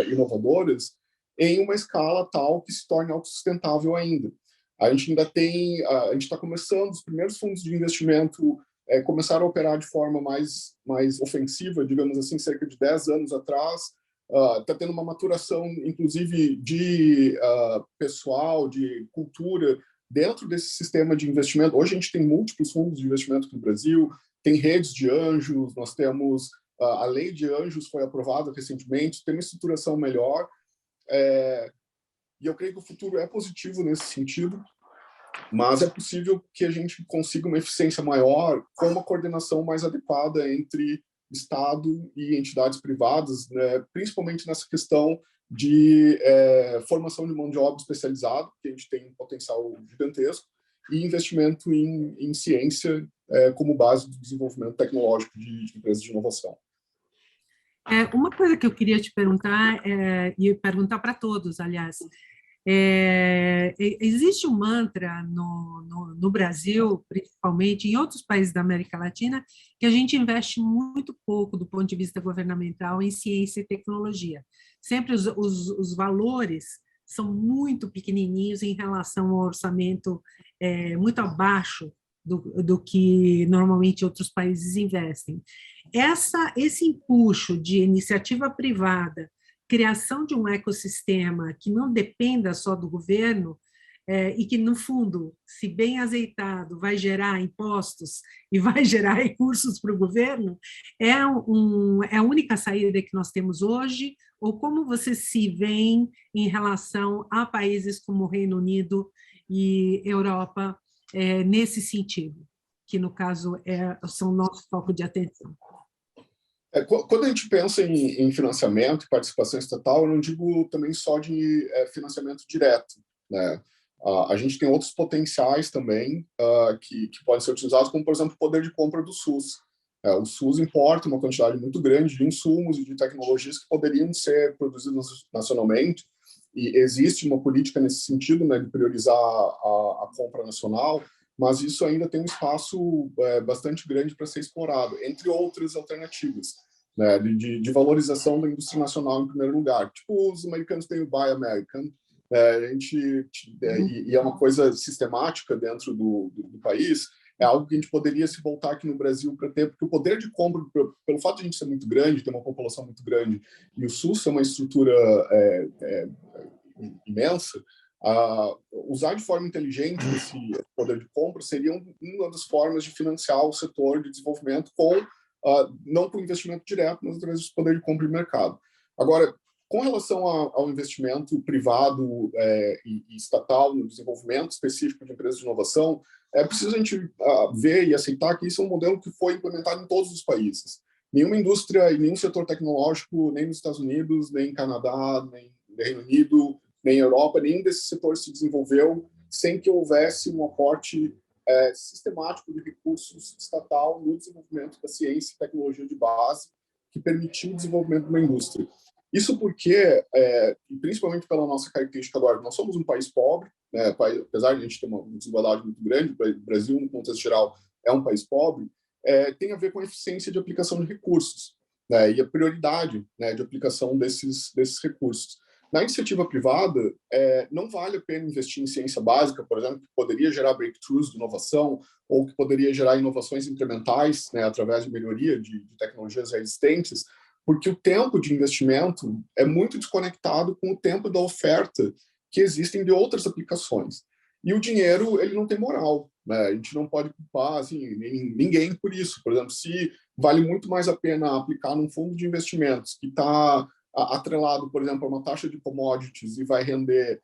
inovadoras em uma escala tal que se torne autossustentável ainda. A gente está começando, os primeiros fundos de investimento começaram a operar de forma mais ofensiva, digamos assim, cerca de 10 anos atrás. Está tendo uma maturação, inclusive, de pessoal, de cultura, dentro desse sistema de investimento. Hoje a gente tem múltiplos fundos de investimento no Brasil, tem redes de anjos, nós temos a lei de anjos foi aprovada recentemente, tem uma estruturação melhor, e eu creio que o futuro é positivo nesse sentido, mas é possível que a gente consiga uma eficiência maior com uma coordenação mais adequada entre Estado e entidades privadas, né, principalmente nessa questão de formação de mão de obra especializada, que a gente tem um potencial gigantesco, e investimento em ciência como base do desenvolvimento tecnológico de empresas de inovação. Uma coisa que eu queria te perguntar, e perguntar para todos, aliás, existe um mantra no Brasil, principalmente em outros países da América Latina, que a gente investe muito pouco do ponto de vista governamental em ciência e tecnologia. Sempre os valores são muito pequenininhos em relação ao orçamento muito abaixo do que normalmente outros países investem. Esse empuxo de iniciativa privada, criação de um ecossistema que não dependa só do governo e que, no fundo, se bem azeitado, vai gerar impostos e vai gerar recursos para o governo, é a única saída que nós temos hoje, ou como você se vê em relação a países como o Reino Unido e Europa nesse sentido, que, no caso, são nosso foco de atenção? Quando a gente pensa em financiamento e participação estatal, eu não digo também só de financiamento direto, né? A gente tem outros potenciais também que podem ser utilizados, como, por exemplo, o poder de compra do SUS. O SUS importa uma quantidade muito grande de insumos e de tecnologias que poderiam ser produzidas nacionalmente, e existe uma política nesse sentido, né, de priorizar a compra nacional, mas isso ainda tem um espaço bastante grande para ser explorado, entre outras alternativas, né, de valorização da indústria nacional em primeiro lugar. Tipo, os americanos têm o Buy American, e é uma coisa sistemática dentro do país, é algo que a gente poderia se voltar aqui no Brasil para ter, porque o poder de compra, pelo fato de a gente ser muito grande, ter uma população muito grande, e o SUS é uma estrutura imensa, usar de forma inteligente esse poder de compra seria uma das formas de financiar o setor de desenvolvimento não com investimento direto, mas através do poder de compra de mercado. Agora, com relação ao investimento privado e estatal no desenvolvimento específico de empresas de inovação, é preciso a gente ver e aceitar que isso é um modelo que foi implementado em todos os países. Nenhuma indústria e nenhum setor tecnológico, nem nos Estados Unidos, nem no Canadá, nem no Reino Unido, nem na Europa, nenhum desses setores se desenvolveu sem que houvesse um aporte sistemático de recursos estatal no desenvolvimento da ciência e tecnologia de base que permitiu o desenvolvimento de uma indústria. Isso porque, principalmente pela nossa característica agora, nós somos um país pobre, né, apesar de a gente ter uma desigualdade muito grande, o Brasil, no contexto geral, é um país pobre, tem a ver com a eficiência de aplicação de recursos, né, e a prioridade, né, de aplicação desses recursos. Na iniciativa privada, não vale a pena investir em ciência básica, por exemplo, que poderia gerar breakthroughs de inovação, ou que poderia gerar inovações incrementais, né, através de melhoria de tecnologias já existentes, porque o tempo de investimento é muito desconectado com o tempo da oferta que existem de outras aplicações. E o dinheiro, ele não tem moral, né? A gente não pode culpar assim, ninguém por isso. Por exemplo, se vale muito mais a pena aplicar num fundo de investimentos que está atrelado, por exemplo, a uma taxa de commodities e vai render,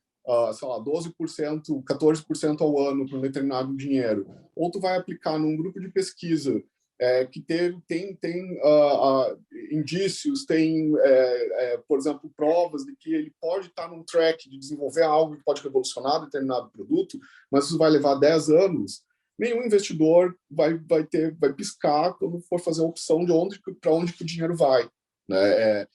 sei lá, 12%, 14% ao ano para um determinado dinheiro, ou tu vai aplicar num grupo de pesquisa que tem indícios, tem, por exemplo, provas de que ele pode estar num track de desenvolver algo que pode revolucionar determinado produto, mas isso vai levar 10 anos, nenhum investidor vai piscar quando for fazer a opção de para onde que o dinheiro vai, né?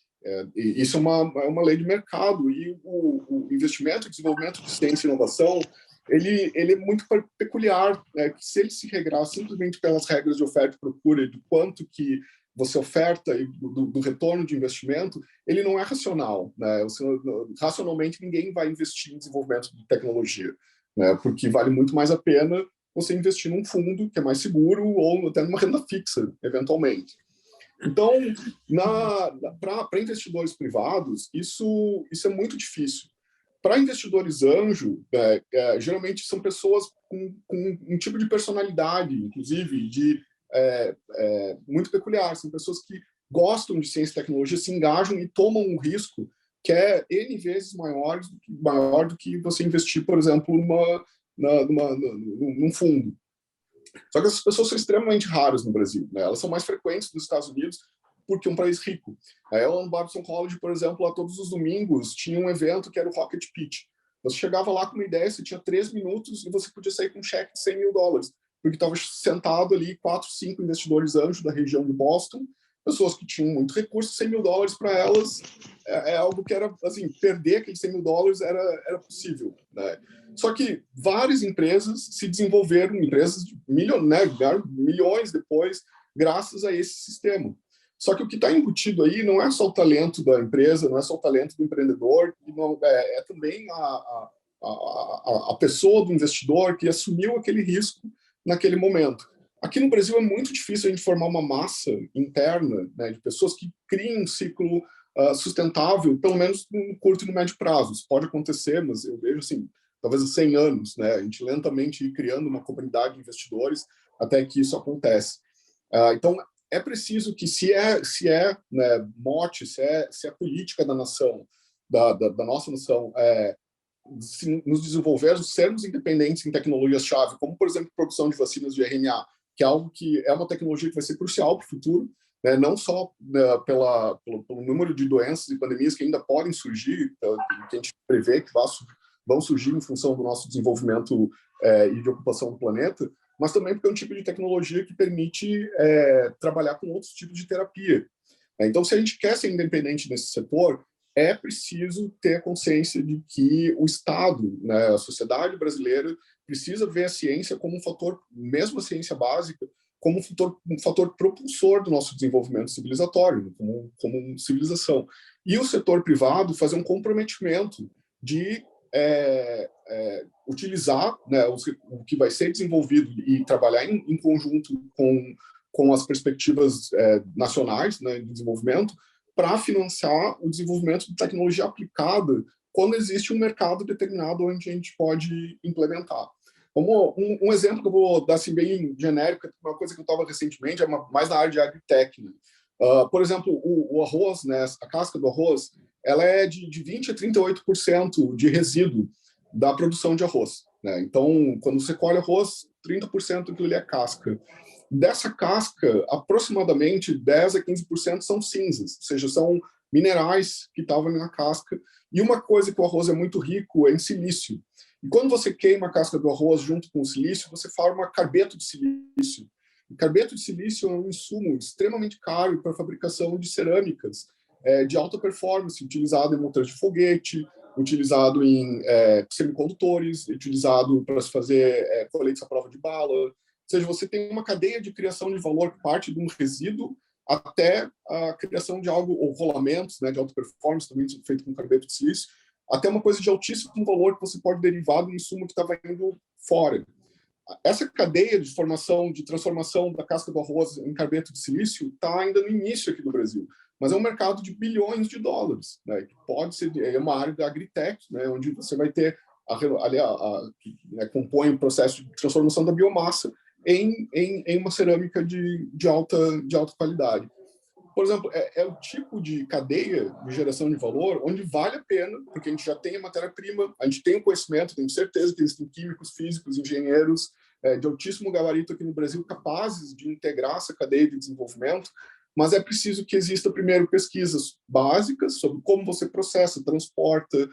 Isso é uma lei de mercado, e o investimento e desenvolvimento de ciência e inovação ele é muito peculiar, né? Que se ele se regrar simplesmente pelas regras de oferta e procura, do quanto que você oferta e do retorno de investimento, ele não é racional, né? Racionalmente, ninguém vai investir em desenvolvimento de tecnologia, né? Porque vale muito mais a pena você investir num fundo que é mais seguro, ou até numa renda fixa, eventualmente. Então, para investidores privados, isso é muito difícil. Para investidores anjo, geralmente são pessoas com um tipo de personalidade, inclusive, muito peculiar. São pessoas que gostam de ciência e tecnologia, se engajam e tomam um risco que é N vezes maior do que você investir, por exemplo, num fundo. Só que essas pessoas são extremamente raras no Brasil, né? Elas são mais frequentes nos Estados Unidos, porque é um país rico. A Ellen Barbson College, por exemplo, lá todos os domingos tinha um evento que era o Rocket Pitch. Você chegava lá com uma ideia, você tinha 3 minutos e você podia sair com um cheque de $100 mil, porque estava sentado ali 4, 5 investidores anjos da região de Boston, pessoas que tinham muito recurso, $100 mil para elas algo que era, assim, perder aqueles $100 mil era possível, né? Só que várias empresas se desenvolveram, empresas de milhões depois, graças a esse sistema. Só que o que está embutido aí não é só o talento da empresa, não é só o talento do empreendedor, é também a pessoa do investidor que assumiu aquele risco naquele momento. Aqui no Brasil é muito difícil a gente formar uma massa interna, né, de pessoas que criem um ciclo sustentável, pelo menos no curto e no médio prazo. Isso pode acontecer, mas eu vejo assim, talvez há 100 anos, né, a gente lentamente ir criando uma comunidade de investidores até que isso acontece. Então, é preciso que, se é né, mote, se é política da nação, da nossa nação, nos desenvolvermos, sermos independentes em tecnologias-chave, como, por exemplo, produção de vacinas de RNA, que é algo que é uma tecnologia que vai ser crucial para o futuro, né, não só pelo número de doenças e pandemias que ainda podem surgir, que a gente prevê que vão surgir em função do nosso desenvolvimento e de ocupação do planeta, mas também porque é um tipo de tecnologia que permite trabalhar com outros tipos de terapia. Então, se a gente quer ser independente nesse setor, é preciso ter consciência de que o Estado, né, a sociedade brasileira, precisa ver a ciência como um fator, mesmo a ciência básica, como um fator propulsor do nosso desenvolvimento civilizatório, como civilização. E o setor privado fazer um comprometimento de utilizar, né, o que vai ser desenvolvido e trabalhar em conjunto com as perspectivas nacionais, né, de desenvolvimento, para financiar o desenvolvimento de tecnologia aplicada quando existe um mercado determinado onde a gente pode implementar. Como um exemplo que eu vou dar assim, bem genérico, uma coisa que eu estava recentemente, mais na área de agritech, né? Por exemplo, o arroz, né, a casca do arroz, ela é de 20% a 38% de resíduo da produção de arroz, né? Então, quando você colhe arroz, 30% daquilo é casca. Dessa casca, aproximadamente 10% a 15% são cinzas, ou seja, são minerais que estavam na casca. E uma coisa que o arroz é muito rico é em silício. E quando você queima a casca do arroz junto com o silício, você forma carbeto de silício. E carbeto de silício é um insumo extremamente caro para a fabricação de cerâmicas de alta performance, utilizado em motores de foguete, utilizado em semicondutores, utilizado para se fazer coletes à prova de bala. Ou seja, você tem uma cadeia de criação de valor que parte de um resíduo até a criação de algo, ou rolamentos, né, de alta performance, também feito com carbeto de silício, até uma coisa de altíssimo valor que você pode derivar do insumo que estava indo fora. Essa cadeia de formação, de transformação da casca do arroz em carbeto de silício está ainda no início aqui no Brasil, mas é um mercado de bilhões de dólares, né, que pode ser uma área da agritech, né, onde você vai ter que compõe o processo de transformação da biomassa em uma cerâmica de alta qualidade. Por exemplo, é o tipo de cadeia de geração de valor onde vale a pena, porque a gente já tem a matéria-prima, a gente tem o conhecimento, tenho certeza que existem químicos, físicos, engenheiros de altíssimo gabarito aqui no Brasil capazes de integrar essa cadeia de desenvolvimento, mas é preciso que exista primeiro pesquisas básicas sobre como você processa, transporta,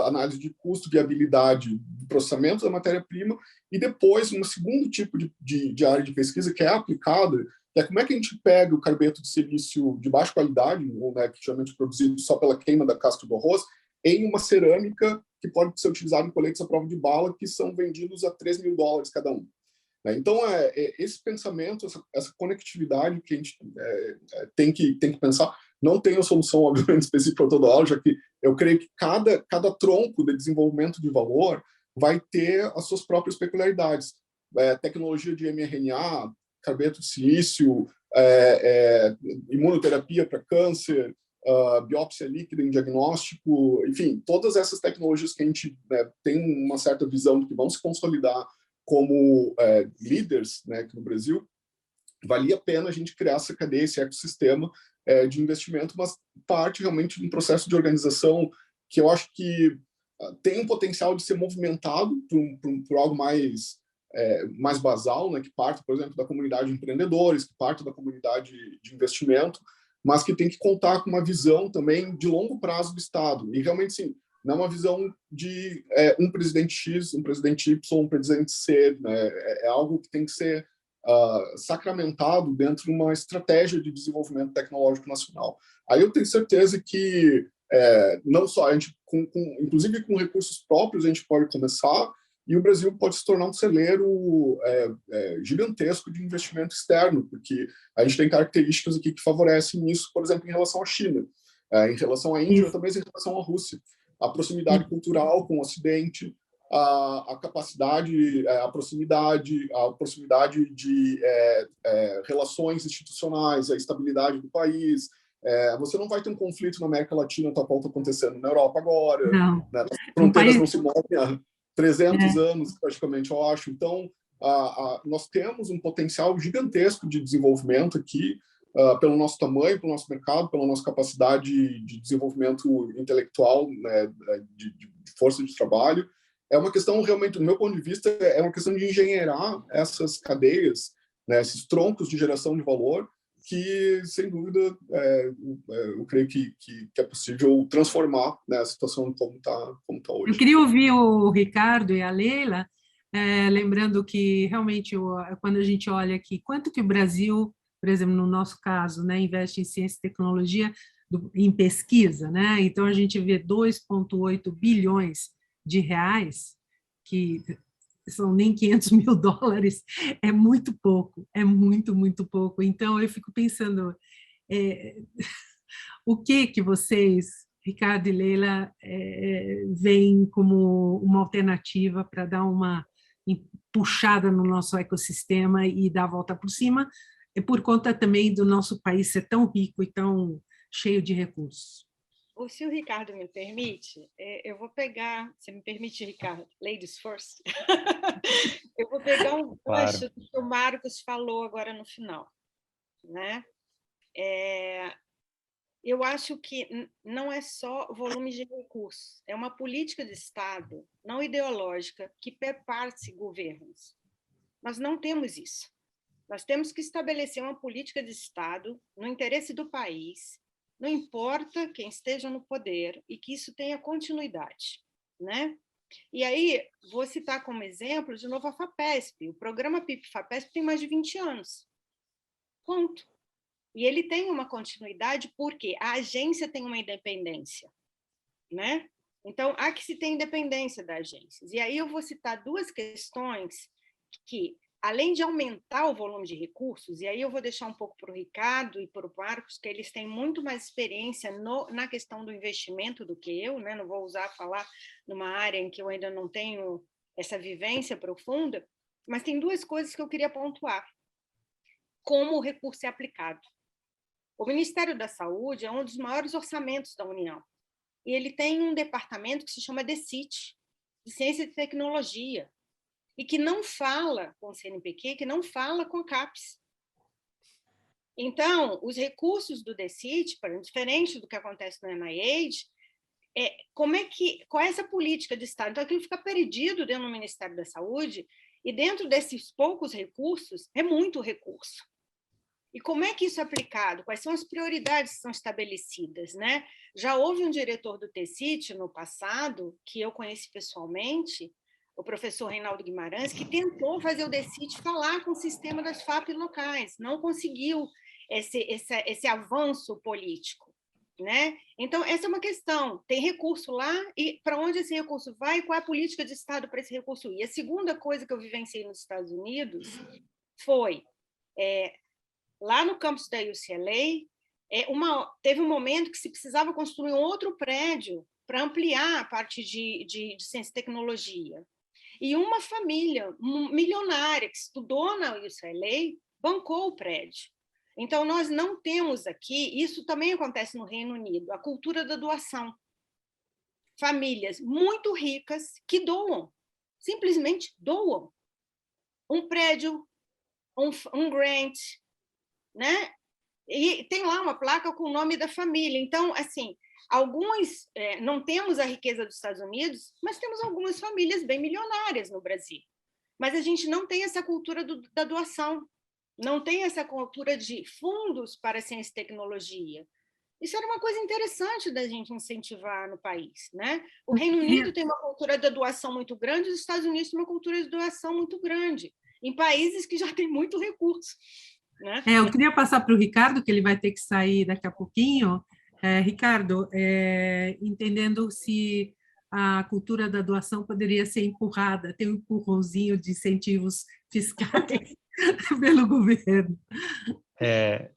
análise de custo, viabilidade do processamento da matéria-prima, e depois um segundo tipo de área de pesquisa que é aplicada, que é como é que a gente pega o carbeto de silício de baixa qualidade, ou, né, que geralmente é produzido só pela queima da casca do arroz, em uma cerâmica que pode ser utilizada em coletes à prova de bala, que são vendidos a $3.000 cada um. Então, esse pensamento, essa conectividade que a gente tem que pensar. Não tem a solução, obviamente, específica para toda aula, já que eu creio que cada tronco de desenvolvimento de valor vai ter as suas próprias peculiaridades. Tecnologia de mRNA, carbeto de silício, imunoterapia para câncer, biópsia líquida em diagnóstico, enfim, todas essas tecnologias que a gente tem uma certa visão de que vão se consolidar como líderes, né, aqui no Brasil, valia a pena a gente criar essa cadeia, esse ecossistema de investimento, mas parte realmente de um processo de organização que eu acho que tem um potencial de ser movimentado por algo mais basal, né, que parte, por exemplo, da comunidade de empreendedores, que parte da comunidade de investimento, mas que tem que contar com uma visão também de longo prazo do Estado. E realmente, sim, não é uma visão de um presidente X, um presidente Y, um presidente C, né? É algo que tem que ser sacramentado dentro de uma estratégia de desenvolvimento tecnológico nacional. Aí eu tenho certeza que não só a gente, inclusive com recursos próprios, a gente pode começar, e o Brasil pode se tornar um celeiro gigantesco de investimento externo, porque a gente tem características aqui que favorecem isso, por exemplo, em relação à China, em relação à Índia, também em relação à Rússia. A proximidade cultural com o Ocidente, a capacidade, a proximidade de relações institucionais, a estabilidade do país. Você não vai ter um conflito na América Latina, tal qual está acontecendo na Europa agora. Não. Né? As fronteiras não se movem há 300 anos, praticamente, eu acho. Então, nós temos um potencial gigantesco de desenvolvimento aqui, pelo nosso tamanho, pelo nosso mercado, pela nossa capacidade de desenvolvimento intelectual, né, de força de trabalho. É uma questão, realmente, do meu ponto de vista, é uma questão de engenheirar essas cadeias, né, esses troncos de geração de valor, que, sem dúvida, eu creio que é possível transformar, né, a situação como está hoje. Eu queria ouvir o Ricardo e a Leila, lembrando que, realmente, quando a gente olha aqui, quanto que o Brasil, por exemplo, no nosso caso, né, investe em ciência e tecnologia, em pesquisa, né? Então, a gente vê 2,8 bilhões de reais, que são nem $500 mil, é muito pouco, é muito, muito pouco. Então, eu fico pensando, o que vocês, Ricardo e Leila, veem como uma alternativa para dar uma puxada no nosso ecossistema e dar a volta por cima, por conta também do nosso país ser tão rico e tão cheio de recursos? Ou se o Ricardo me permite, eu vou pegar, se me permite, Ricardo, ladies first, eu vou pegar um gancho que o Marcos falou agora no final, né? Eu acho que não é só volume de recursos, é uma política de Estado, não ideológica, que perpassa governos. Nós não temos isso. Nós temos que estabelecer uma política de Estado no interesse do país, não importa quem esteja no poder, e que isso tenha continuidade, né? E aí, vou citar como exemplo, de novo, a FAPESP. O programa PIP-FAPESP tem mais de 20 anos. Ponto. E ele tem uma continuidade porque a agência tem uma independência, né? Então, há que se ter independência das agências. E aí eu vou citar duas questões que, além de aumentar o volume de recursos, e aí eu vou deixar um pouco para o Ricardo e para o Marcos, que eles têm muito mais experiência na questão do investimento do que eu, né? Não vou falar numa área em que eu ainda não tenho essa vivência profunda, mas tem duas coisas que eu queria pontuar. Como o recurso é aplicado. O Ministério da Saúde é um dos maiores orçamentos da União, e ele tem um departamento que se chama DCIT, de Ciência e Tecnologia, e que não fala com o CNPq, que não fala com a CAPES. Então, os recursos do DCIT, diferente do que acontece no NIH, qual é essa política de Estado? Então, aquilo fica perdido dentro do Ministério da Saúde, e dentro desses poucos recursos, é muito recurso. E como é que isso é aplicado? Quais são as prioridades que são estabelecidas, né? Já houve um diretor do DCIT no passado, que eu conheci pessoalmente, o professor Reinaldo Guimarães, que tentou fazer o DCIT falar com o sistema das FAP locais, não conseguiu esse avanço político, né? Então, essa é uma questão. Tem recurso lá, e para onde esse recurso vai? Qual é a política de Estado para esse recurso ir? A segunda coisa que eu vivenciei nos Estados Unidos foi... lá no campus da UCLA, teve um momento que se precisava construir um outro prédio para ampliar a parte de ciência e tecnologia. E uma família milionária que estudou na UCLA bancou o prédio. Então, nós não temos aqui, isso também acontece no Reino Unido, a cultura da doação. Famílias muito ricas que doam, simplesmente doam. Um prédio, um grant, né? E tem lá uma placa com o nome da família. Então, assim, não temos a riqueza dos Estados Unidos, mas temos algumas famílias bem milionárias no Brasil. Mas a gente não tem essa cultura da doação, não tem essa cultura de fundos para ciência e tecnologia. Isso era uma coisa interessante da gente incentivar no país, né? O Reino Unido tem uma cultura da doação muito grande, os Estados Unidos têm uma cultura de doação muito grande, em países que já têm muito recurso. Né? Eu queria passar para o Ricardo, que ele vai ter que sair daqui a pouquinho. Ricardo, entendendo se a cultura da doação poderia ser empurrada, tem um empurrãozinho de incentivos fiscais pelo governo.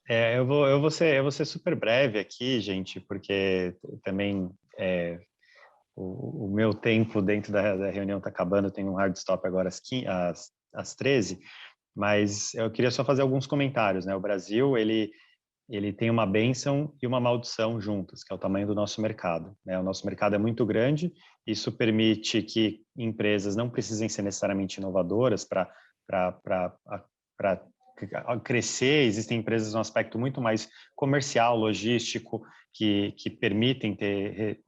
Eu vou ser super breve aqui, gente, porque também o meu tempo dentro da reunião está acabando, eu tenho um hard stop agora às 13, mas eu queria só fazer alguns comentários, né? O Brasil, ele tem uma bênção e uma maldição juntas, que é o tamanho do nosso mercado, né? O nosso mercado é muito grande, isso permite que empresas não precisem ser necessariamente inovadoras para crescer. Existem empresas no aspecto muito mais comercial, logístico, que permitem ter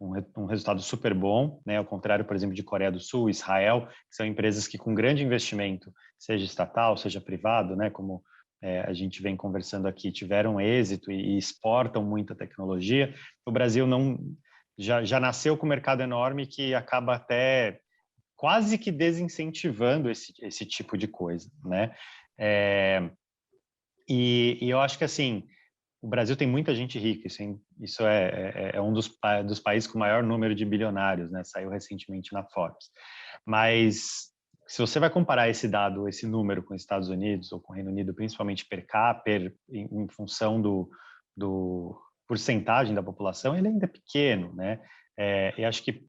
um resultado super bom, né? Ao contrário, por exemplo, de Coreia do Sul, Israel, que são empresas que com grande investimento, seja estatal, seja privado, né? Como a gente vem conversando aqui, tiveram êxito e exportam muita tecnologia. O Brasil já nasceu com um mercado enorme que acaba até quase que desincentivando esse tipo de coisa, né? E eu acho que, assim, o Brasil tem muita gente rica, isso é um dos países com o maior número de bilionários, né? Saiu recentemente na Forbes. Mas se você vai comparar esse número com os Estados Unidos ou com o Reino Unido, principalmente per capita, em função do porcentagem da população, ele ainda é pequeno, né? Eu acho que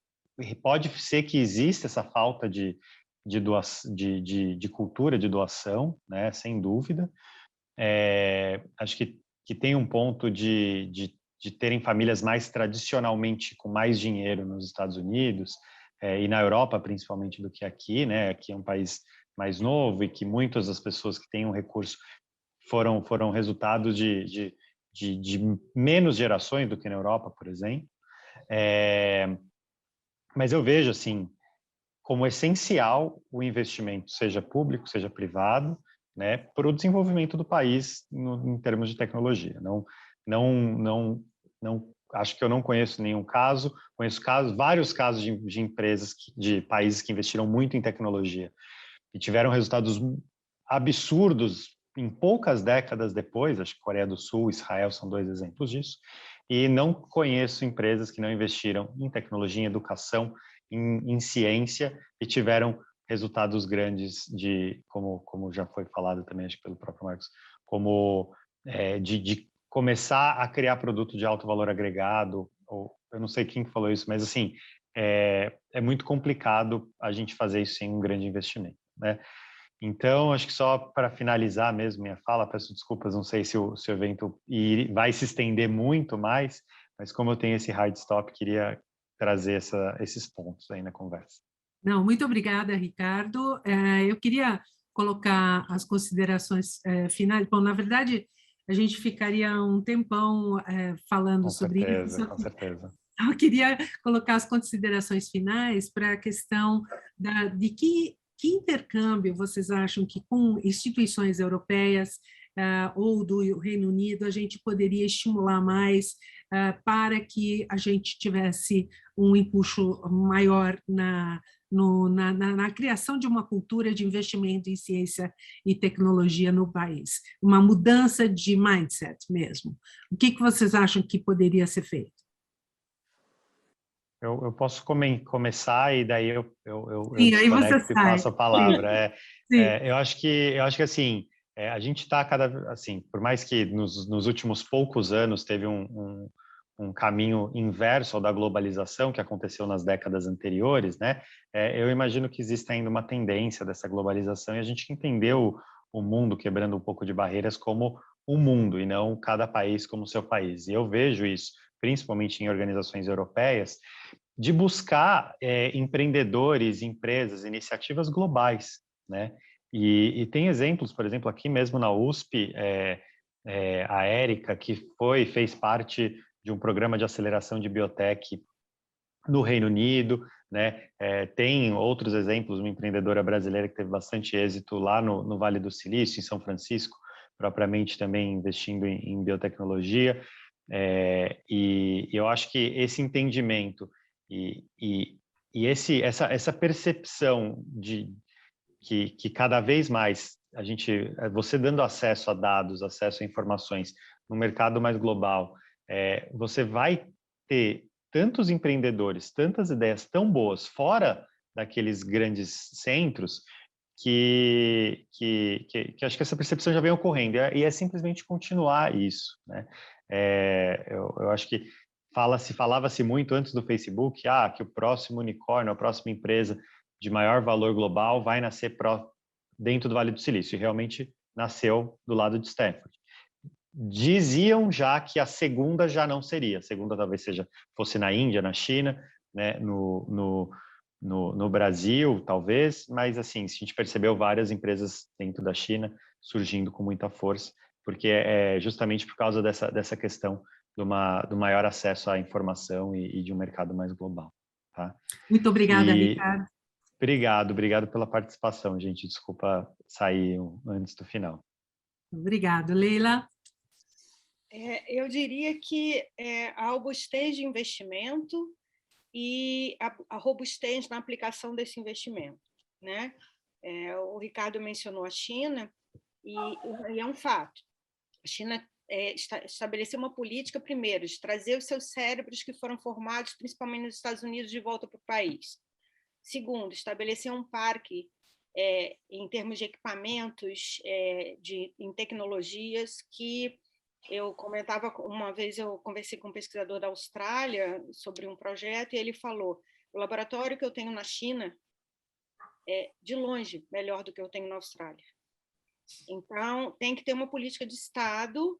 pode ser que exista essa falta de cultura de doação, né? Sem dúvida. Acho que tem um ponto de terem famílias mais tradicionalmente com mais dinheiro nos Estados Unidos e na Europa, principalmente, do que aqui, né? Aqui é um país mais novo e que muitas das pessoas que têm um recurso foram resultados de menos gerações do que na Europa, por exemplo. Mas eu vejo, assim, como essencial o investimento, seja público, seja privado, né, para o desenvolvimento do país em termos de tecnologia. Não, acho que eu não conheço nenhum caso, conheço vários casos de empresas, de países que investiram muito em tecnologia e tiveram resultados absurdos em poucas décadas depois, acho que Coreia do Sul, Israel são 2 exemplos disso, e não conheço empresas que não investiram em tecnologia, em educação, em ciência e tiveram resultados grandes como já foi falado também, acho que pelo próprio Marcos, como de começar a criar produto de alto valor agregado, ou eu não sei quem falou isso, mas assim, é muito complicado a gente fazer isso sem um grande investimento, né? Então, acho que só para finalizar mesmo minha fala, peço desculpas, não sei se o evento vai se estender muito mais, mas como eu tenho esse hard stop, queria trazer esses pontos aí na conversa. Não, muito obrigada, Ricardo. Eu queria colocar as considerações finais. Bom, na verdade, a gente ficaria um tempão falando sobre isso. Com certeza. Eu queria colocar as considerações finais para a questão de que intercâmbio vocês acham que com instituições europeias ou do Reino Unido a gente poderia estimular mais para que a gente tivesse um empuxo maior na criação de uma cultura de investimento em ciência e tecnologia no país, uma mudança de mindset mesmo. O que vocês acham que poderia ser feito? Eu posso começar e daí eu Sim, aí você desconecto e passo a palavra. Sim. Eu acho que assim, a gente está assim, por mais que nos últimos poucos anos teve um caminho inverso ao da globalização que aconteceu nas décadas anteriores, né? Eu imagino que existe ainda uma tendência dessa globalização e a gente entendeu o mundo quebrando um pouco de barreiras como um mundo e não cada país como seu país. E eu vejo isso, principalmente em organizações europeias, de buscar empreendedores, empresas, iniciativas globais, né? E tem exemplos, por exemplo, aqui mesmo na USP, a Érica, que fez parte de um programa de aceleração de biotech no Reino Unido, né? Tem outros exemplos, uma empreendedora brasileira que teve bastante êxito lá no Vale do Silício, em São Francisco, propriamente também investindo em biotecnologia. E eu acho que esse entendimento e essa percepção de que cada vez mais você dando acesso a dados, acesso a informações no mercado mais global, você vai ter tantos empreendedores, tantas ideias tão boas fora daqueles grandes centros que acho que essa percepção já vem ocorrendo e é simplesmente continuar isso, né? Eu acho que falava-se muito antes do Facebook que o próximo unicórnio, a próxima empresa de maior valor global vai nascer dentro do Vale do Silício, e realmente nasceu do lado de Stanford. Diziam já que a segunda já não seria, a segunda talvez fosse na Índia, na China, né, no Brasil, talvez, mas assim, a gente percebeu várias empresas dentro da China surgindo com muita força, porque é justamente por causa dessa questão do maior acesso à informação e de um mercado mais global. Tá? Muito obrigada, Ricardo. Obrigado pela participação, gente. Desculpa sair antes do final. Obrigada. Leila? Eu diria que a robustez de investimento e a robustez na aplicação desse investimento, né? O Ricardo mencionou a China e é um fato. A China estabeleceu uma política, primeiro, de trazer os seus cérebros que foram formados principalmente nos Estados Unidos de volta para o país. Segundo, estabelecer um parque em termos de equipamentos, em tecnologias que eu comentava, uma vez eu conversei com um pesquisador da Austrália sobre um projeto e ele falou, o laboratório que eu tenho na China é, de longe, melhor do que eu tenho na Austrália. Então, tem que ter uma política de Estado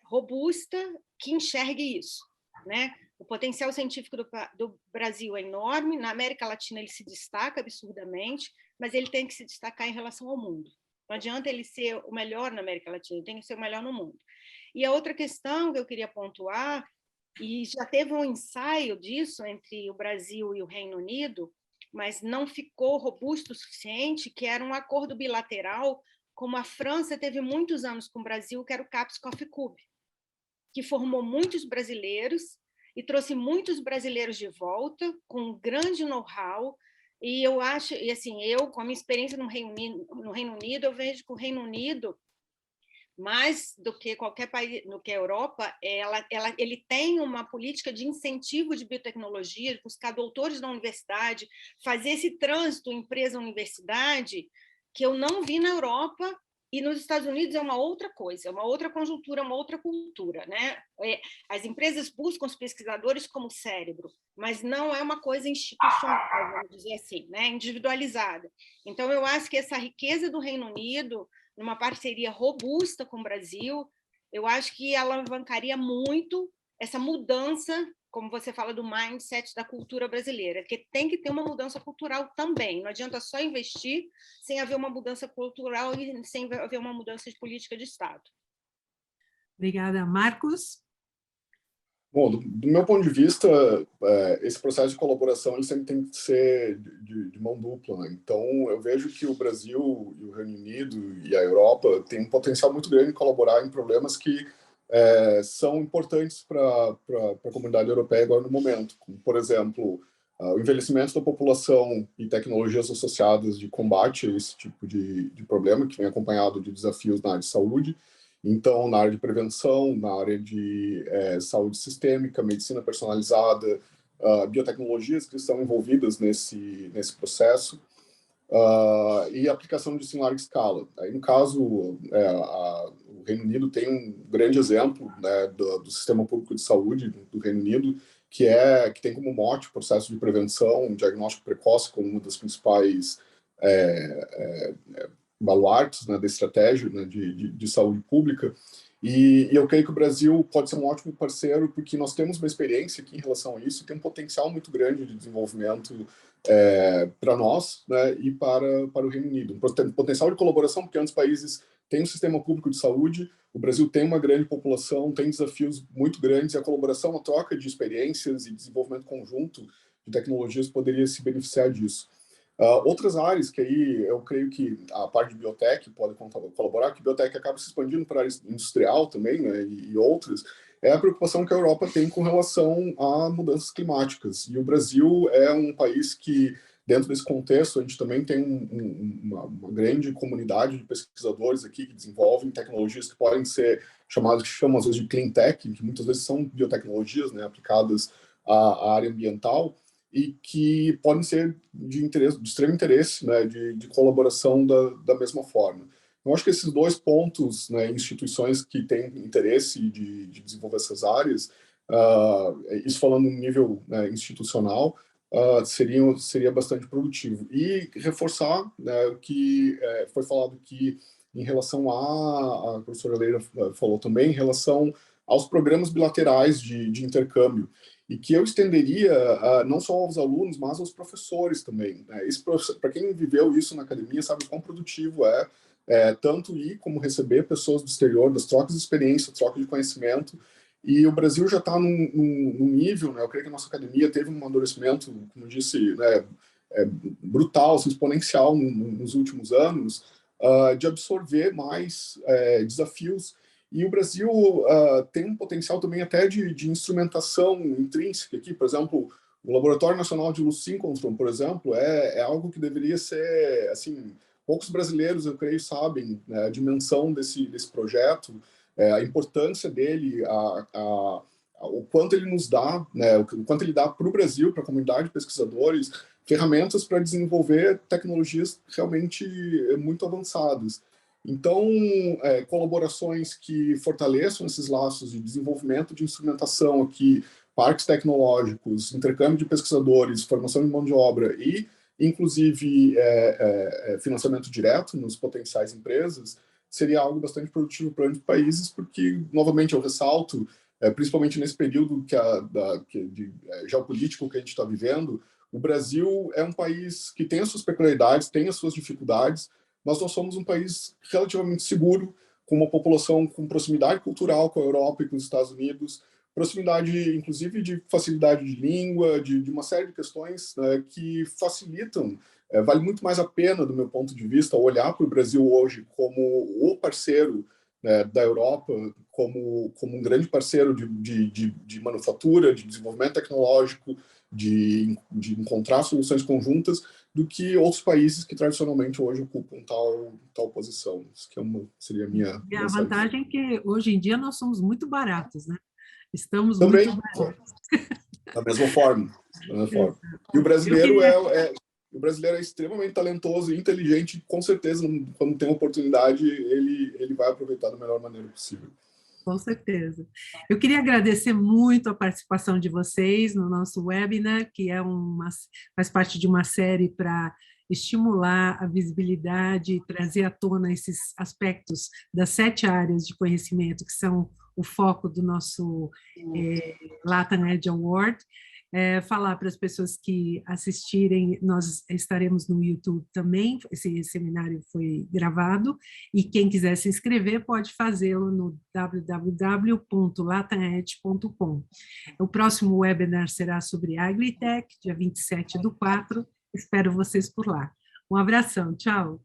robusta que enxergue isso, né? O potencial científico do Brasil é enorme, na América Latina ele se destaca absurdamente, mas ele tem que se destacar em relação ao mundo. Não adianta ele ser o melhor na América Latina, ele tem que ser o melhor no mundo. E a outra questão que eu queria pontuar, e já teve um ensaio disso entre o Brasil e o Reino Unido, mas não ficou robusto o suficiente, que era um acordo bilateral, como a França teve muitos anos com o Brasil, que era o CAPES Coffee Cube, que formou muitos brasileiros e trouxe muitos brasileiros de volta, com um grande know-how, E eu acho, e assim, eu, com a minha experiência no Reino Unido, eu vejo que o Reino Unido, mais do que qualquer país, no que a Europa, ele tem uma política de incentivo de biotecnologia, buscar doutores na universidade, fazer esse trânsito empresa-universidade, que eu não vi na Europa, e nos Estados Unidos é uma outra coisa, é uma outra conjuntura, uma outra cultura, né? As empresas buscam os pesquisadores como cérebro, mas não é uma coisa institucional, vamos dizer assim, né? Individualizada. Então, eu acho que essa riqueza do Reino Unido, numa parceria robusta com o Brasil, eu acho que alavancaria muito essa mudança, como você fala, do mindset da cultura brasileira, porque tem que ter uma mudança cultural também. Não adianta só investir sem haver uma mudança cultural e sem haver uma mudança de política de Estado. Obrigada. Marcos? Bom, do meu ponto de vista, esse processo de colaboração ele sempre tem que ser de mão dupla, né? Então, eu vejo que o Brasil, e o Reino Unido e a Europa têm um potencial muito grande em colaborar em problemas que são importantes para a comunidade europeia agora no momento, como, por exemplo, o envelhecimento da população e tecnologias associadas de combate a esse tipo de problema, que vem acompanhado de desafios na área de saúde. Então, na área de prevenção, na área de saúde sistêmica, medicina personalizada, biotecnologias que estão envolvidas nesse processo, e aplicação disso em larga escala. Aí, no caso, o Reino Unido tem um grande exemplo, né, do sistema público de saúde do Reino Unido, que tem como mote o processo de prevenção, diagnóstico precoce como uma das principais baluartes, né, da estratégia, né, de saúde pública, e eu creio que o Brasil pode ser um ótimo parceiro, porque nós temos uma experiência aqui em relação a isso, e tem um potencial muito grande de desenvolvimento para nós, né, e para o Reino Unido. Um potencial de colaboração, porque ambos países têm um sistema público de saúde, o Brasil tem uma grande população, tem desafios muito grandes, e a colaboração, a troca de experiências e desenvolvimento conjunto de tecnologias poderia se beneficiar disso. Outras áreas que aí eu creio que a parte de biotech pode colaborar, que biotech acaba se expandindo para a área industrial também, né, e outras, é a preocupação que a Europa tem com relação a mudanças climáticas. E o Brasil é um país que, dentro desse contexto, a gente também tem uma grande comunidade de pesquisadores aqui que desenvolvem tecnologias que podem ser chamadas, que chamam às vezes de clean tech, que muitas vezes são biotecnologias, né, aplicadas à área ambiental, e que podem ser de extremo interesse, né, de colaboração da mesma forma. Eu acho que esses dois pontos, né, instituições que têm interesse de desenvolver essas áreas, isso falando no nível, né, institucional, seria bastante produtivo. E reforçar, né, o que foi falado aqui em relação a professora Leila falou também, em relação aos programas bilaterais de intercâmbio, e que eu estenderia não só aos alunos, mas aos professores também, né? Para quem viveu isso na academia, sabe o quão produtivo tanto ir como receber pessoas do exterior, das trocas de experiência, trocas de conhecimento, e o Brasil já está num nível, né? Eu creio que a nossa academia teve um amadurecimento, como eu disse, né, brutal, assim, exponencial nos últimos anos, de absorver mais desafios. E o Brasil tem um potencial também até de instrumentação intrínseca aqui. Por exemplo, o Laboratório Nacional de Luz Síncrontron, por exemplo, é algo que deveria ser, assim, poucos brasileiros, eu creio, sabem, né, a dimensão desse projeto, a importância dele, o quanto ele nos dá, né, o quanto ele dá para o Brasil, para a comunidade de pesquisadores, ferramentas para desenvolver tecnologias realmente muito avançadas. Então, colaborações que fortaleçam esses laços de desenvolvimento de instrumentação aqui, parques tecnológicos, intercâmbio de pesquisadores, formação de mão de obra e, inclusive, financiamento direto nos potenciais empresas, seria algo bastante produtivo para ambos países, porque, novamente, eu ressalto, principalmente nesse período de geopolítico que a gente está vivendo, o Brasil é um país que tem as suas peculiaridades, tem as suas dificuldades, mas nós somos um país relativamente seguro, com uma população com proximidade cultural com a Europa e com os Estados Unidos, proximidade, inclusive, de facilidade de língua, de uma série de questões, né, que facilitam. Vale muito mais a pena, do meu ponto de vista, olhar para o Brasil hoje como o parceiro, né, da Europa, como um grande parceiro de manufatura, de desenvolvimento tecnológico, de encontrar soluções conjuntas, do que outros países que tradicionalmente hoje ocupam tal posição. Isso que seria a minha E a mensagem. vantagem é que hoje em dia nós somos muito baratos, né? Estamos Também, muito baratos. da mesma forma. E o brasileiro o brasileiro é extremamente talentoso e inteligente, com certeza, quando tem oportunidade, ele vai aproveitar da melhor maneira possível. Com certeza. Eu queria agradecer muito a participação de vocês no nosso webinar, que faz parte de uma série para estimular a visibilidade e trazer à tona esses aspectos das 7 áreas de conhecimento que são o foco do nosso Latam Edge Award. Falar para as pessoas que assistirem, nós estaremos no YouTube também, esse seminário foi gravado, e quem quiser se inscrever pode fazê-lo no www.latamedge.com. O próximo webinar será sobre Agritech, dia 27/4, espero vocês por lá. Um abração, tchau!